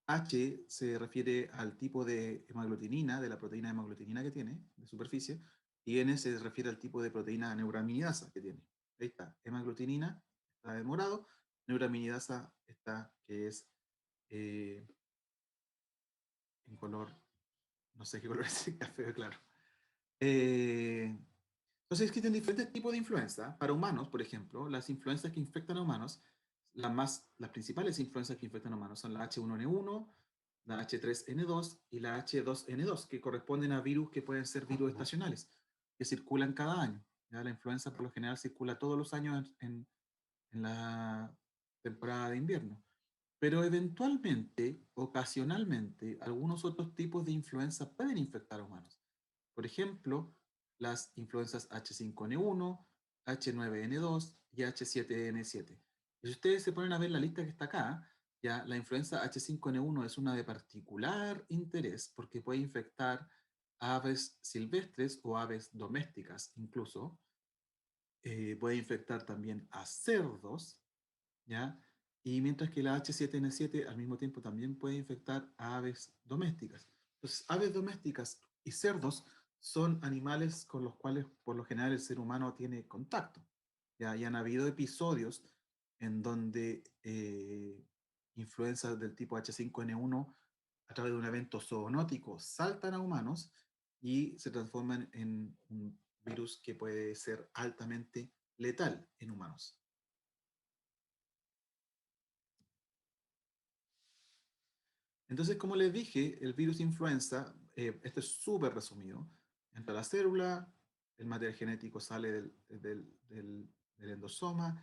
H se refiere al tipo de hemaglutinina, de la proteína de hemaglutinina que tiene, de superficie, y N se refiere al tipo de proteína neuraminidasa que tiene. Ahí está, hemaglutinina está de morado, neuraminidasa está que es en color, no sé qué color es, café, claro. Entonces existen diferentes tipos de influenza. Para humanos, por ejemplo, las influencias que infectan a humanos, las principales influencias que infectan a humanos son la H1N1, la H3N2 y la H2N2, que corresponden a virus que pueden ser virus estacionales, que circulan cada año. ¿Ya? La influenza por lo general circula todos los años en la temporada de invierno. Pero eventualmente, ocasionalmente, algunos otros tipos de influenza pueden infectar a humanos. Por ejemplo, las influencias H5N1, H9N2 y H7N7. Y si ustedes se ponen a ver la lista que está acá, ya la influenza H5N1 es una de particular interés porque puede infectar aves silvestres o aves domésticas incluso. Puede infectar también a cerdos, ¿ya? Y mientras que la H7N7 al mismo tiempo también puede infectar a aves domésticas. Entonces, aves domésticas y cerdos son animales con los cuales por lo general el ser humano tiene contacto. Ya, y han habido episodios en donde influencias del tipo H5N1 a través de un evento zoonótico saltan a humanos y se transforman en un virus que puede ser altamente letal en humanos. Entonces, como les dije, el virus influenza, esto es súper resumido, entra a la célula, el material genético sale del endosoma,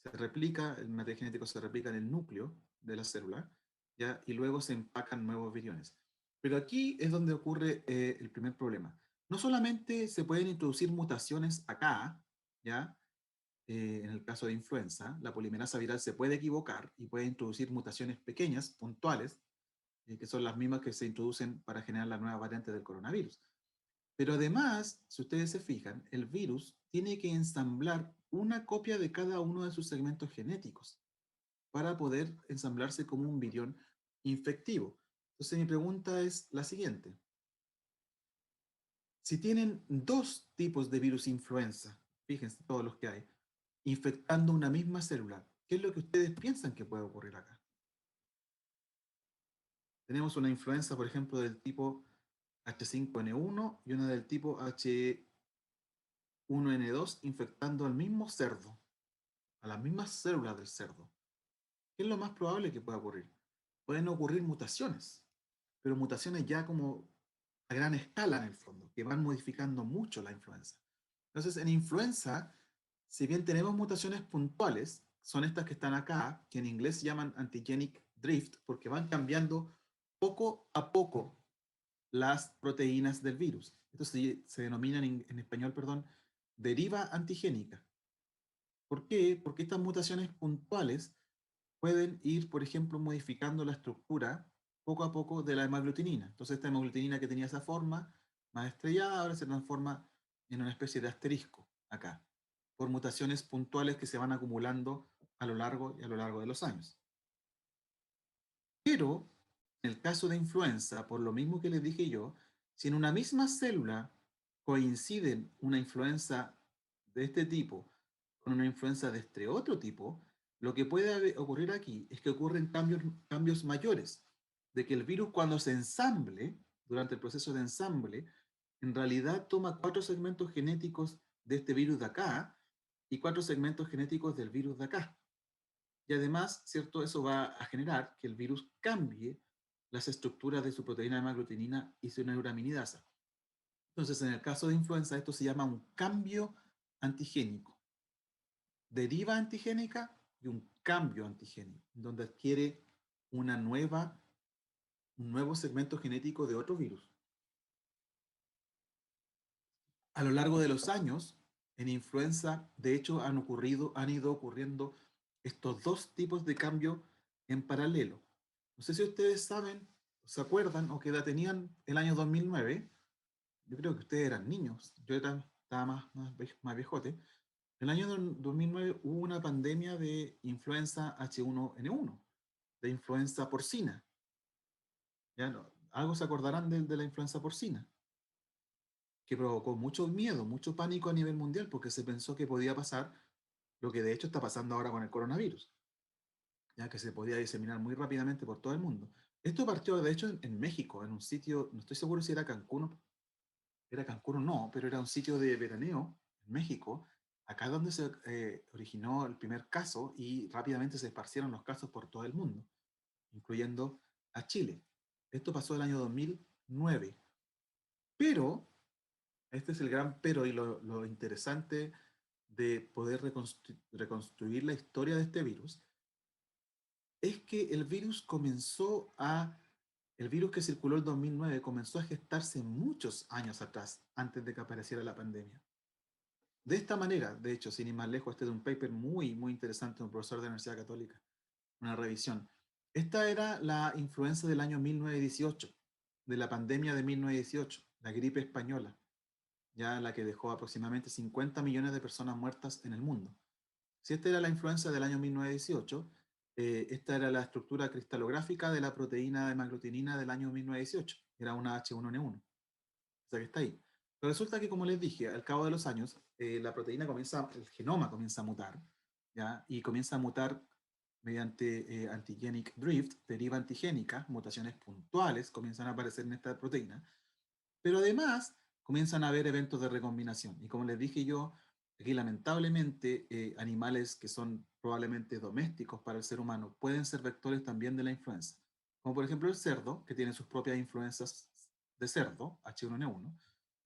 se replica, el material genético se replica en el núcleo de la célula, ¿ya? Y luego se empacan nuevos viriones. Pero aquí es donde ocurre el primer problema. No solamente se pueden introducir mutaciones acá, ¿ya? En el caso de influenza, la polimerasa viral se puede equivocar y puede introducir mutaciones pequeñas, puntuales, que son las mismas que se introducen para generar la nueva variante del coronavirus. Pero además, si ustedes se fijan, el virus tiene que ensamblar una copia de cada uno de sus segmentos genéticos para poder ensamblarse como un virión infectivo. Entonces mi pregunta es la siguiente. Si tienen dos tipos de virus influenza, fíjense todos los que hay, infectando una misma célula, ¿qué es lo que ustedes piensan que puede ocurrir acá? Tenemos una influenza, por ejemplo, del tipo H5N1 y una del tipo H1N2 infectando al mismo cerdo, a las mismas células del cerdo. ¿Qué es lo más probable que pueda ocurrir? Pueden ocurrir mutaciones, pero mutaciones ya como a gran escala en el fondo, que van modificando mucho la influenza. Entonces, en influenza, si bien tenemos mutaciones puntuales, son estas que están acá, que en inglés se llaman antigenic drift, porque van cambiando poco a poco las proteínas del virus. Esto se denomina en español, perdón, deriva antigénica. ¿Por qué? Porque estas mutaciones puntuales pueden ir, por ejemplo, modificando la estructura poco a poco de la hemaglutinina. Entonces, esta hemaglutinina que tenía esa forma más estrellada ahora se transforma en una especie de asterisco acá, por mutaciones puntuales que se van acumulando a lo largo de los años. Pero, en el caso de influenza, por lo mismo que les dije yo, si en una misma célula coinciden una influenza de este tipo con una influenza de este otro tipo, lo que puede ocurrir aquí es que ocurren cambios mayores, de que el virus cuando se ensamble, durante el proceso de ensamble, en realidad toma 4 segmentos genéticos de este virus de acá y 4 segmentos genéticos del virus de acá. Y además, ¿cierto? Eso va a generar que el virus cambie las estructuras de su proteína de hemaglutinina y su neuraminidasa. Entonces, en el caso de influenza, esto se llama un cambio antigénico. Deriva antigénica y un cambio antigénico, donde adquiere un nuevo segmento genético de otro virus. A lo largo de los años, en influenza, de hecho, han ido ocurriendo estos dos tipos de cambio en paralelo. No sé si ustedes saben, se acuerdan o qué edad tenían el año 2009. Yo creo que ustedes eran niños, estaba más viejote. En el año 2009 hubo una pandemia de influenza H1N1, de influenza porcina. ¿Ya? Algo se acordarán de la influenza porcina, que provocó mucho miedo, mucho pánico a nivel mundial, porque se pensó que podía pasar lo que de hecho está pasando ahora con el coronavirus, ya que se podía diseminar muy rápidamente por todo el mundo. Esto partió, de hecho, en México, en un sitio, no estoy seguro si era Cancún o no, pero era un sitio de veraneo en México, acá donde se originó el primer caso y rápidamente se esparcieron los casos por todo el mundo, incluyendo a Chile. Esto pasó el año 2009. Pero, este es el gran pero y lo interesante de poder reconstruir la historia de este virus, es que el virus que circuló el 2009 comenzó a gestarse muchos años atrás, antes de que apareciera la pandemia. De esta manera, de hecho, sin ir más lejos, este es un paper muy, muy interesante de un profesor de la Universidad Católica, una revisión. Esta era la influenza del año 1918, de la pandemia de 1918, la gripe española, ya la que dejó aproximadamente 50 millones de personas muertas en el mundo. Si esta era la influenza del año 1918, esta era la estructura cristalográfica de la proteína de hemaglutinina del año 1918, era una H1N1, o sea que está ahí. Pero resulta que, como les dije, al cabo de los años, la proteína el genoma comienza a mutar, ¿ya? Y comienza a mutar mediante antigenic drift, deriva antigénica, mutaciones puntuales comienzan a aparecer en esta proteína, pero además comienzan a haber eventos de recombinación. Y como les dije yo, aquí lamentablemente animales que son probablemente domésticos para el ser humano pueden ser vectores también de la influenza. Como por ejemplo el cerdo, que tiene sus propias influencias de cerdo, H1N1,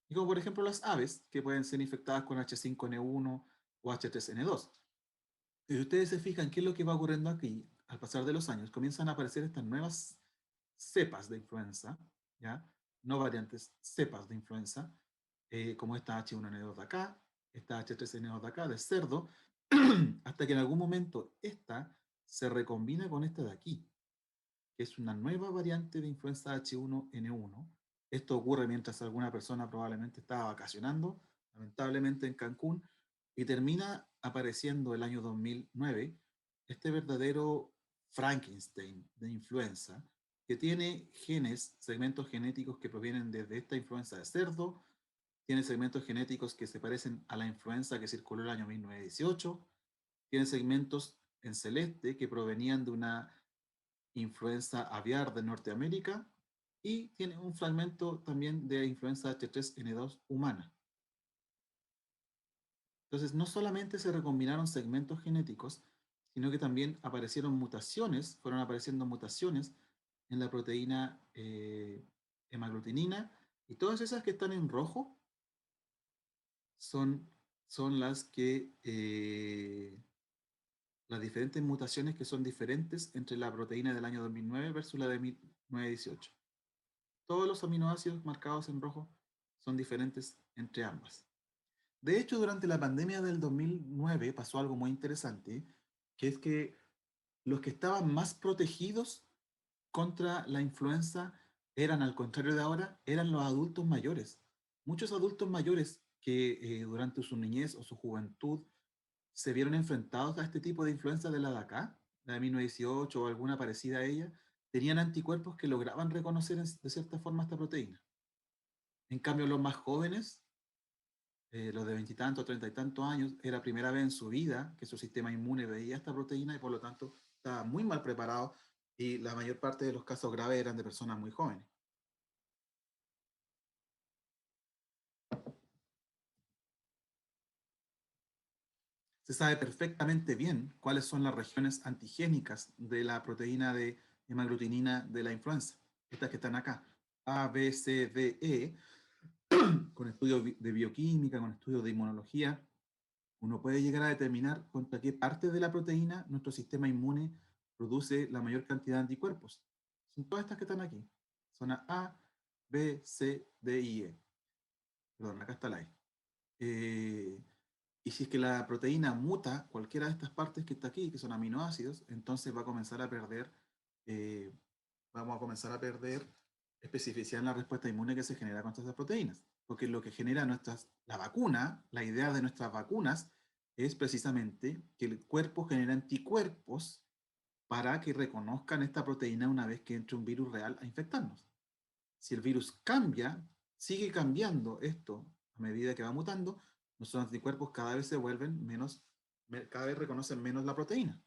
y como por ejemplo las aves, que pueden ser infectadas con H5N1 o H3N2. Y si ustedes se fijan qué es lo que va ocurriendo aquí, al pasar de los años, comienzan a aparecer estas nuevas cepas de influenza, ¿ya? No variantes, cepas de influenza, como esta H1N2 de acá, esta H3N2 de acá, de cerdo, hasta que en algún momento esta se recombina con esta de aquí, que es una nueva variante de influenza H1N1. Esto ocurre mientras alguna persona probablemente estaba vacacionando, lamentablemente en Cancún, y termina apareciendo el año 2009 este verdadero Frankenstein de influenza, que tiene segmentos genéticos que provienen desde esta influenza de cerdo, tiene segmentos genéticos que se parecen a la influenza que circuló el año 1918, tiene segmentos en celeste que provenían de una influenza aviar de Norteamérica y tiene un fragmento también de influenza H3N2 humana. Entonces, no solamente se recombinaron segmentos genéticos, sino que también fueron apareciendo mutaciones en la proteína hemaglutinina, y todas esas que están en rojo son las que las diferentes mutaciones que son diferentes entre la proteína del año 2009 versus la de 1918. Todos los aminoácidos marcados en rojo son diferentes entre ambas. De hecho, durante la pandemia del 2009 pasó algo muy interesante, que es que los que estaban más protegidos contra la influenza eran, al contrario de ahora, eran los adultos mayores. Muchos adultos mayores que durante su niñez o su juventud se vieron enfrentados a este tipo de influenza de la de acá, la de 1918 o alguna parecida a ella, tenían anticuerpos que lograban reconocer de cierta forma esta proteína. En cambio, los más jóvenes, los de veintitantos, treinta y tantos años, era primera vez en su vida que su sistema inmune veía esta proteína y por lo tanto estaba muy mal preparado y la mayor parte de los casos graves eran de personas muy jóvenes. Se sabe perfectamente bien cuáles son las regiones antigénicas de la proteína de hemaglutinina de la influenza, estas que están acá, A, B, C, D, E, con estudios de bioquímica, con estudios de inmunología, uno puede llegar a determinar contra qué parte de la proteína nuestro sistema inmune produce la mayor cantidad de anticuerpos. Son todas estas que están aquí. Zona A, B, C, D y E. Perdón, acá está la E. Y si es que la proteína muta cualquiera de estas partes que está aquí, que son aminoácidos, entonces va a comenzar a perder, eh, vamos a comenzar a perder especificidad en la respuesta inmune que se genera contra esas proteínas. Porque lo que genera la vacuna, la idea de nuestras vacunas, es precisamente que el cuerpo genera anticuerpos para que reconozcan esta proteína una vez que entre un virus real a infectarnos. Si el virus cambia, sigue cambiando esto a medida que va mutando, nuestros anticuerpos cada vez se vuelven menos, cada vez reconocen menos la proteína.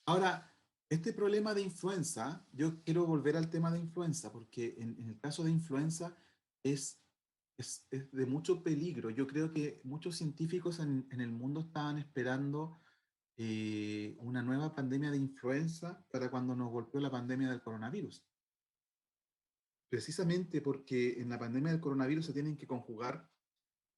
Ahora, este problema de influenza, yo quiero volver al tema de influenza, porque en el caso de influenza es de mucho peligro. Yo creo que muchos científicos en el mundo estaban esperando una nueva pandemia de influenza para cuando nos golpeó la pandemia del coronavirus. Precisamente porque en la pandemia del coronavirus se tienen que conjugar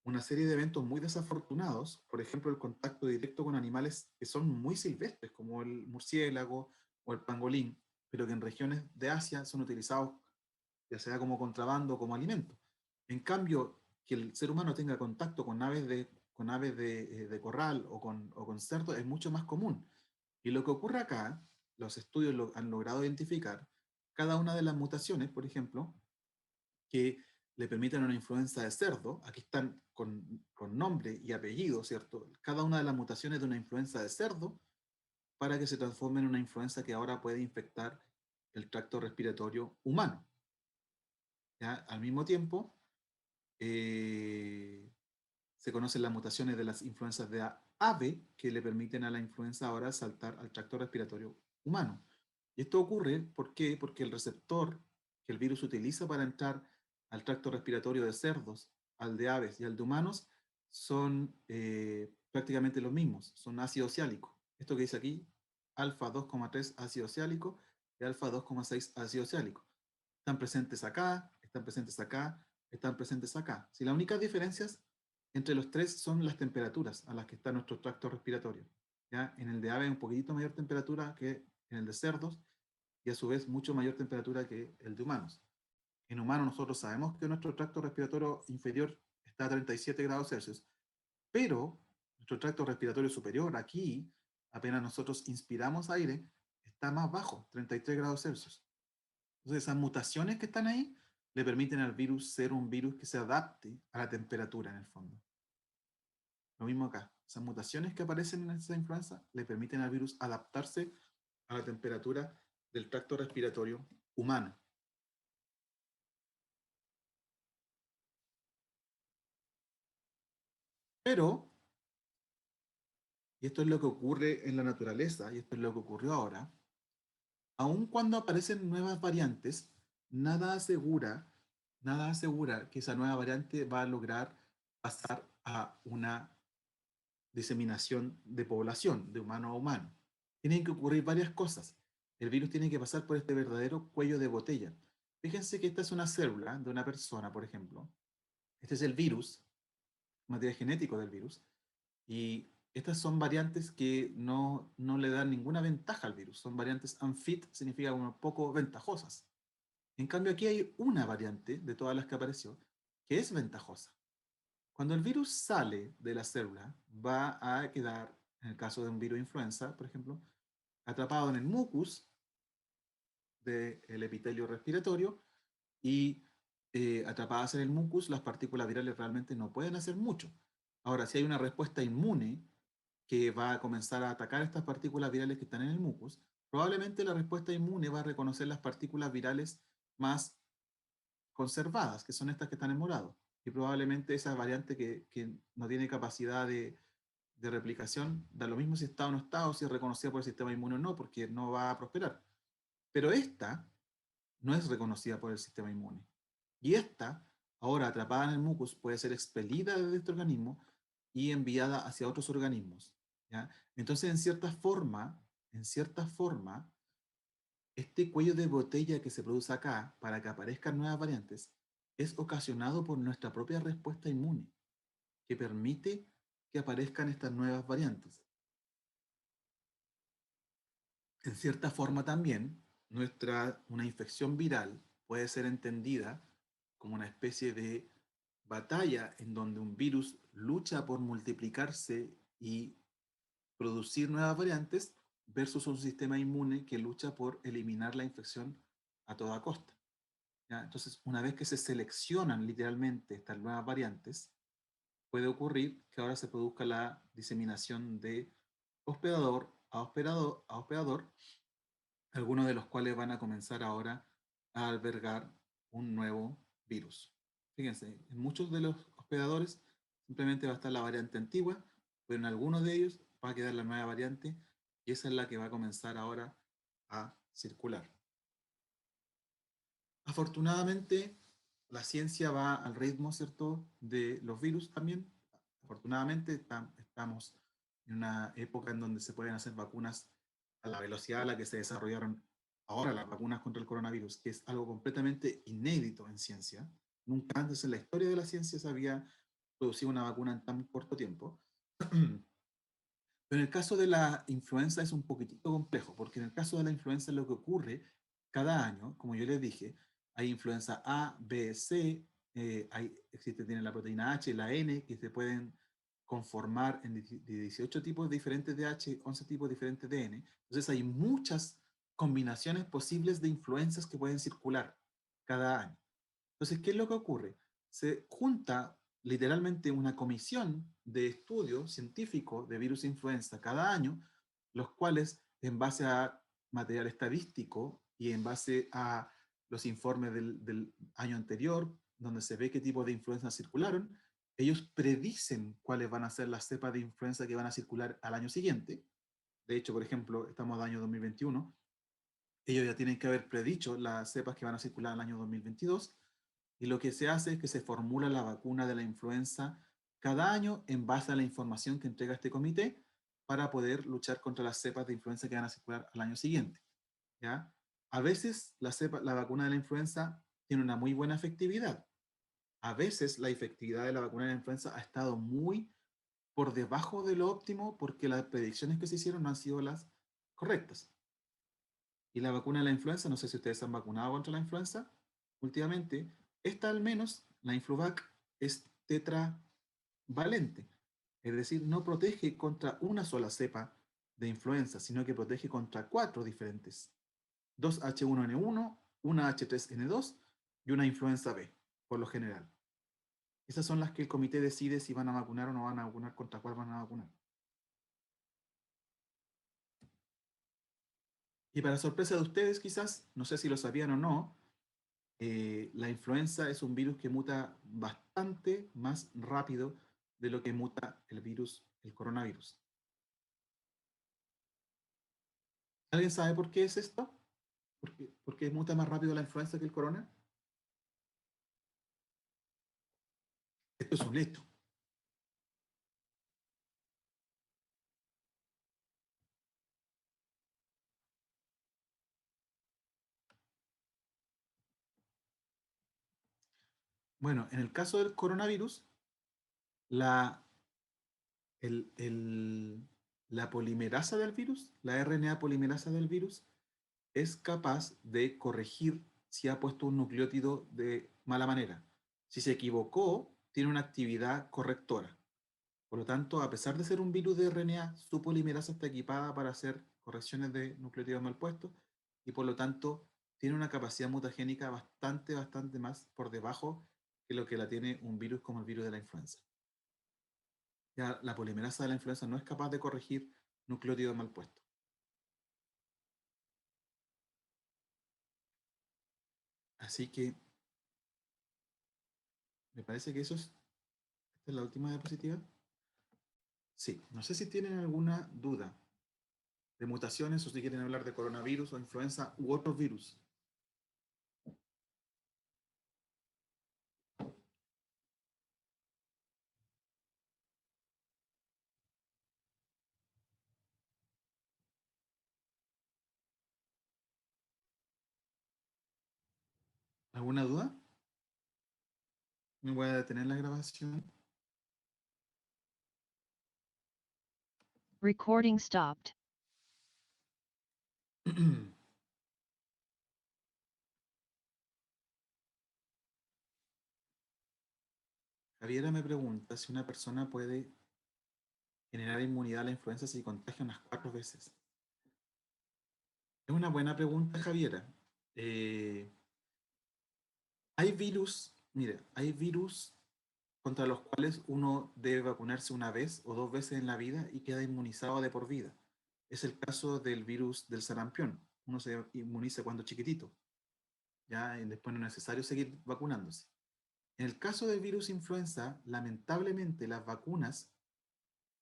una serie de eventos muy desafortunados, por ejemplo, el contacto directo con animales que son muy silvestres, como el murciélago o el pangolín, pero que en regiones de Asia son utilizados ya sea como contrabando o como alimento. En cambio, que el ser humano tenga contacto con aves de corral o con cerdos es mucho más común. Y lo que ocurre acá, los estudios han logrado identificar cada una de las mutaciones, por ejemplo, que le permiten una influenza de cerdo, aquí están con nombre y apellido, ¿cierto? Cada una de las mutaciones de una influenza de cerdo para que se transforme en una influenza que ahora puede infectar el tracto respiratorio humano. ¿Ya? Al mismo tiempo, se conocen las mutaciones de las influencias de ave que le permiten a la influenza ahora saltar al tracto respiratorio humano. Y esto ocurre, ¿por qué? Porque el receptor que el virus utiliza para entrar al tracto respiratorio de cerdos, al de aves y al de humanos son prácticamente los mismos, son ácido ciálico. Esto que dice aquí, alfa 2,3 ácido ciálico y alfa 2,6 ácido ciálico. Están presentes acá, están presentes acá, están presentes acá. Si las únicas diferencias entre los tres son las temperaturas a las que está nuestro tracto respiratorio. ¿Ya? En el de aves un poquitito mayor temperatura que en el de cerdos y a su vez mucho mayor temperatura que el de humanos. En humanos nosotros sabemos que nuestro tracto respiratorio inferior está a 37 grados Celsius, pero nuestro tracto respiratorio superior, aquí, apenas nosotros inspiramos aire, está más bajo, 33 grados Celsius. Entonces esas mutaciones que están ahí le permiten al virus ser un virus que se adapte a la temperatura en el fondo. Lo mismo acá, esas mutaciones que aparecen en esa influenza le permiten al virus adaptarse a la temperatura del tracto respiratorio humano. Pero, y esto es lo que ocurre en la naturaleza, y esto es lo que ocurrió ahora, aun cuando aparecen nuevas variantes, nada asegura, nada asegura que esa nueva variante va a lograr pasar a una diseminación de población, de humano a humano. Tienen que ocurrir varias cosas. El virus tiene que pasar por este verdadero cuello de botella. Fíjense que esta es una célula de una persona, por ejemplo. Este es el virus, material genético del virus. Y estas son variantes que no le dan ninguna ventaja al virus. Son variantes unfit, significa como poco ventajosas. En cambio, aquí hay una variante de todas las que apareció que es ventajosa. Cuando el virus sale de la célula, va a quedar, en el caso de un virus influenza, por ejemplo, atrapado en el mucus del epitelio respiratorio y atrapadas en el mucus, las partículas virales realmente no pueden hacer mucho. Ahora, si hay una respuesta inmune que va a comenzar a atacar estas partículas virales que están en el mucus, probablemente la respuesta inmune va a reconocer las partículas virales más conservadas, que son estas que están en morado. Y probablemente esa variante que no tiene capacidad de replicación, da lo mismo si está o no está, o si es reconocida por el sistema inmune o no, porque no va a prosperar. Pero esta no es reconocida por el sistema inmune. Y esta, ahora atrapada en el mucus, puede ser expelida de este organismo y enviada hacia otros organismos. ¿Ya? Entonces, en cierta forma, este cuello de botella que se produce acá para que aparezcan nuevas variantes es ocasionado por nuestra propia respuesta inmune, que permite que aparezcan estas nuevas variantes. En cierta forma también, una infección viral puede ser entendida como una especie de batalla en donde un virus lucha por multiplicarse y producir nuevas variantes versus un sistema inmune que lucha por eliminar la infección a toda costa. ¿Ya? Entonces, una vez que se seleccionan literalmente estas nuevas variantes, puede ocurrir que ahora se produzca la diseminación de hospedador a hospedador, algunos de los cuales van a comenzar ahora a albergar un nuevo virus. Fíjense, en muchos de los hospedadores simplemente va a estar la variante antigua, pero en algunos de ellos va a quedar la nueva variante y esa es la que va a comenzar ahora a circular. Afortunadamente, la ciencia va al ritmo, ¿cierto?, de los virus también. Afortunadamente, estamos en una época en donde se pueden hacer vacunas a la velocidad a la que se desarrollaron ahora las vacunas contra el coronavirus, que es algo completamente inédito en ciencia. Nunca antes en la historia de la ciencia se había producido una vacuna en tan corto tiempo. Pero en el caso de la influenza es un poquitito complejo, porque en el caso de la influenza lo que ocurre cada año, como yo les dije, hay influenza A, B, C, tiene la proteína H y la N, que se pueden conformar en de 18 tipos diferentes de H, 11 tipos diferentes de N. Entonces hay muchas combinaciones posibles de influencias que pueden circular cada año. Entonces, ¿qué es lo que ocurre? Se junta literalmente una comisión de estudio científico de virus influenza cada año, los cuales, en base a material estadístico y en base a los informes del año anterior, donde se ve qué tipo de influenza circularon, ellos predicen cuáles van a ser las cepas de influenza que van a circular al año siguiente. De hecho, por ejemplo, estamos en el año 2021, ellos ya tienen que haber predicho las cepas que van a circular al año 2022, y lo que se hace es que se formula la vacuna de la influenza cada año en base a la información que entrega este comité para poder luchar contra las cepas de influenza que van a circular al año siguiente. ¿Ya? A veces la vacuna de la influenza tiene una muy buena efectividad. A veces la efectividad de la vacuna de la influenza ha estado muy por debajo de lo óptimo porque las predicciones que se hicieron no han sido las correctas. Y la vacuna de la influenza, no sé si ustedes se han vacunado contra la influenza últimamente, esta al menos, la Influvac, es tetravalente. Es decir, no protege contra una sola cepa de influenza, sino que protege contra 4 diferentes. 2 H1N1, una H3N2 y una influenza B, por lo general. Esas son las que el comité decide si van a vacunar o no van a vacunar, contra cuál van a vacunar. Y para sorpresa de ustedes, quizás, no sé si lo sabían o no, la influenza es un virus que muta bastante más rápido de lo que muta el coronavirus. ¿Alguien sabe por qué es esto? ¿Por qué muta más rápido la influenza que el corona? Esto es un hecho. Bueno, en el caso del coronavirus, la la polimerasa del virus, la RNA polimerasa del virus, es capaz de corregir si ha puesto un nucleótido de mala manera. Si se equivocó, tiene una actividad correctora. Por lo tanto, a pesar de ser un virus de RNA, su polimerasa está equipada para hacer correcciones de nucleótidos mal puestos y por lo tanto tiene una capacidad mutagénica bastante más por debajo que lo que la tiene un virus como el virus de la influenza. Ya la polimerasa de la influenza no es capaz de corregir nucleótidos mal puestos. Así que me parece que esta es la última diapositiva. Sí, no sé si tienen alguna duda de mutaciones o si quieren hablar de coronavirus o influenza u otros virus. ¿Alguna duda? Me voy a detener la grabación. Recording stopped. Javiera me pregunta si una persona puede generar inmunidad a la influenza si contagia unas 4 veces. Es una buena pregunta, Javiera. Hay virus, mire, hay virus contra los cuales uno debe vacunarse una vez o 2 veces en la vida y queda inmunizado de por vida. Es el caso del virus del sarampión. Uno se inmuniza cuando chiquitito, ya y después no es necesario seguir vacunándose. En el caso del virus influenza, lamentablemente las vacunas,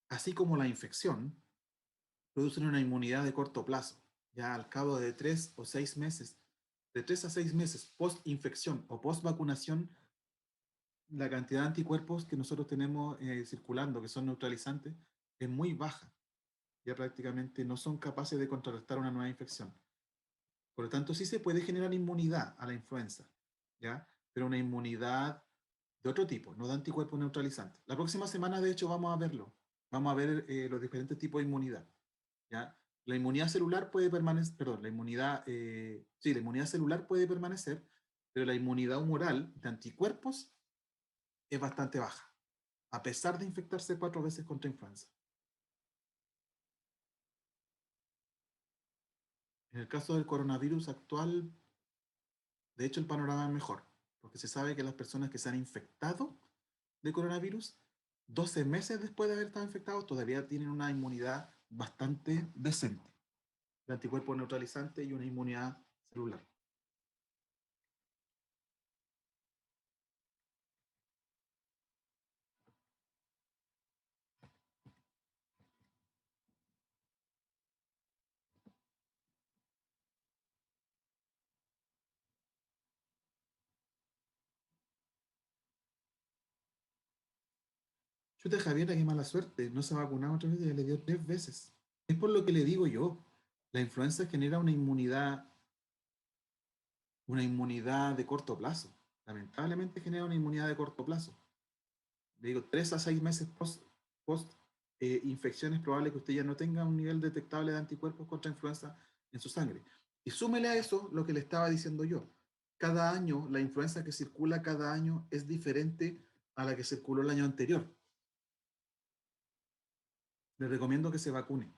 así como la infección, producen una inmunidad de corto plazo. Ya al cabo de 3 o 6 meses, de 3 a 6 meses post-infección o post-vacunación, la cantidad de anticuerpos que nosotros tenemos circulando, que son neutralizantes, es muy baja. Ya prácticamente no son capaces de contrarrestar una nueva infección. Por lo tanto, sí se puede generar inmunidad a la influenza, ¿ya? Pero una inmunidad de otro tipo, no de anticuerpos neutralizantes. La próxima semana, de hecho, vamos a verlo. Vamos a ver los diferentes tipos de inmunidad, ¿ya? La inmunidad celular puede permanecer, perdón, la inmunidad celular puede permanecer, pero la inmunidad humoral de anticuerpos es bastante baja, a pesar de infectarse 4 veces contra influenza. En el caso del coronavirus actual, de hecho el panorama es mejor, porque se sabe que las personas que se han infectado de coronavirus, 12 meses después de haber estado infectados, todavía tienen una inmunidad bastante decente, de anticuerpos neutralizantes y una inmunidad celular. Chuta, Javiera, qué mala suerte, no se ha vacunado otra vez y ya le dio 3 veces. Es por lo que le digo yo, la influenza genera una inmunidad de corto plazo. Lamentablemente genera una inmunidad de corto plazo. Le digo, 3 a 6 meses post infección es probable que usted ya no tenga un nivel detectable de anticuerpos contra influenza en su sangre. Y súmele a eso lo que le estaba diciendo yo. Cada año, la influenza que circula cada año es diferente a la que circuló el año anterior. Le recomiendo que se vacune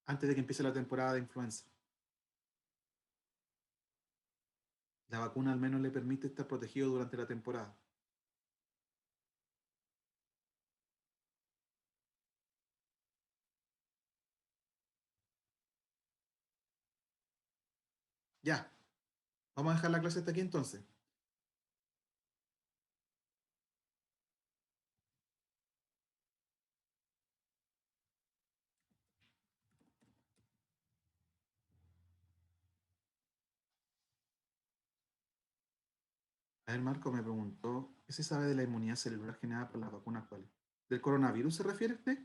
antes de que empiece la temporada de influenza. La vacuna al menos le permite estar protegido durante la temporada. Ya, vamos a dejar la clase hasta aquí entonces. A ver, Marco me preguntó, ¿qué se sabe de la inmunidad celular generada por las vacunas actuales? ¿Del coronavirus se refiere usted?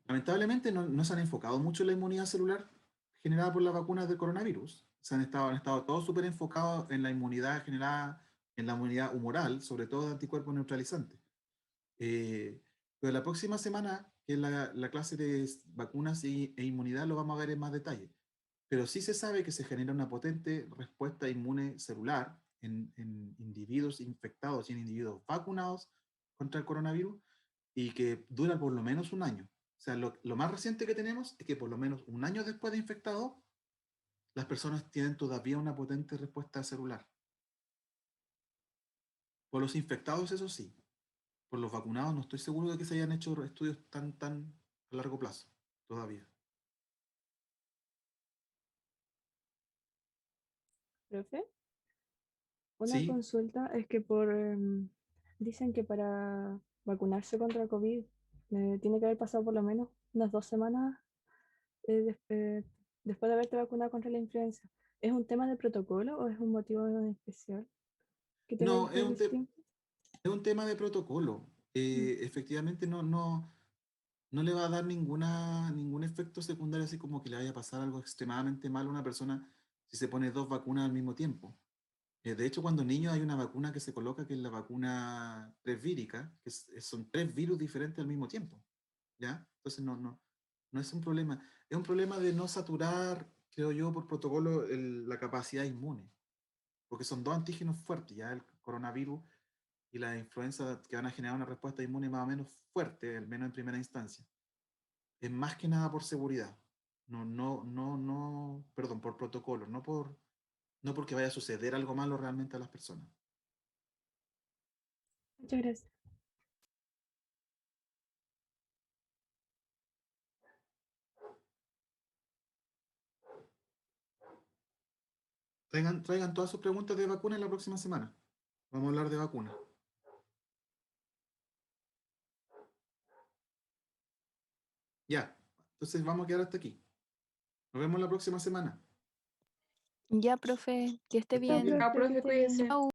Lamentablemente no se han enfocado mucho en la inmunidad celular generada por las vacunas del coronavirus. han estado todos súper enfocados en la inmunidad generada, en la inmunidad humoral, sobre todo de anticuerpos neutralizantes. Pero la próxima semana, que es la clase de vacunas e inmunidad, lo vamos a ver en más detalle. Pero sí se sabe que se genera una potente respuesta inmune celular en individuos infectados y en individuos vacunados contra el coronavirus y que dura por lo menos un año. O sea, lo más reciente que tenemos es que por lo menos un año después de infectado, las personas tienen todavía una potente respuesta celular. Por los infectados, eso sí. Por los vacunados, no estoy seguro de que se hayan hecho estudios tan a largo plazo todavía. Profe, una Sí, consulta es que dicen que para vacunarse contra COVID tiene que haber pasado por lo menos unas 2 semanas después de haberte vacunado contra la influenza. ¿Es un tema de protocolo o es un motivo en especial que tenga no, que ser distinto? es un tema de protocolo. Efectivamente, no le va a dar ningún efecto secundario, así como que le vaya a pasar algo extremadamente malo a una persona si se pone 2 vacunas al mismo tiempo. De hecho, cuando niños hay una vacuna que se coloca, que es la vacuna presvírica, que son 3 virus diferentes al mismo tiempo, ¿ya? Entonces no es un problema. Es un problema de no saturar, creo yo, por protocolo la capacidad inmune, porque son 2 antígenos fuertes, ya el coronavirus y la influenza, que van a generar una respuesta inmune más o menos fuerte, al menos en primera instancia. Es más que nada por seguridad. Perdón, por protocolo, no porque vaya a suceder algo malo realmente a las personas. Muchas gracias. Traigan todas sus preguntas de vacuna en la próxima semana. Vamos a hablar de vacuna. Ya, entonces vamos a quedar hasta aquí. Nos vemos la próxima semana. Ya, profe, que esté Que estén bien. bien. Profe, que profe, esté bien. cuídese. Chau.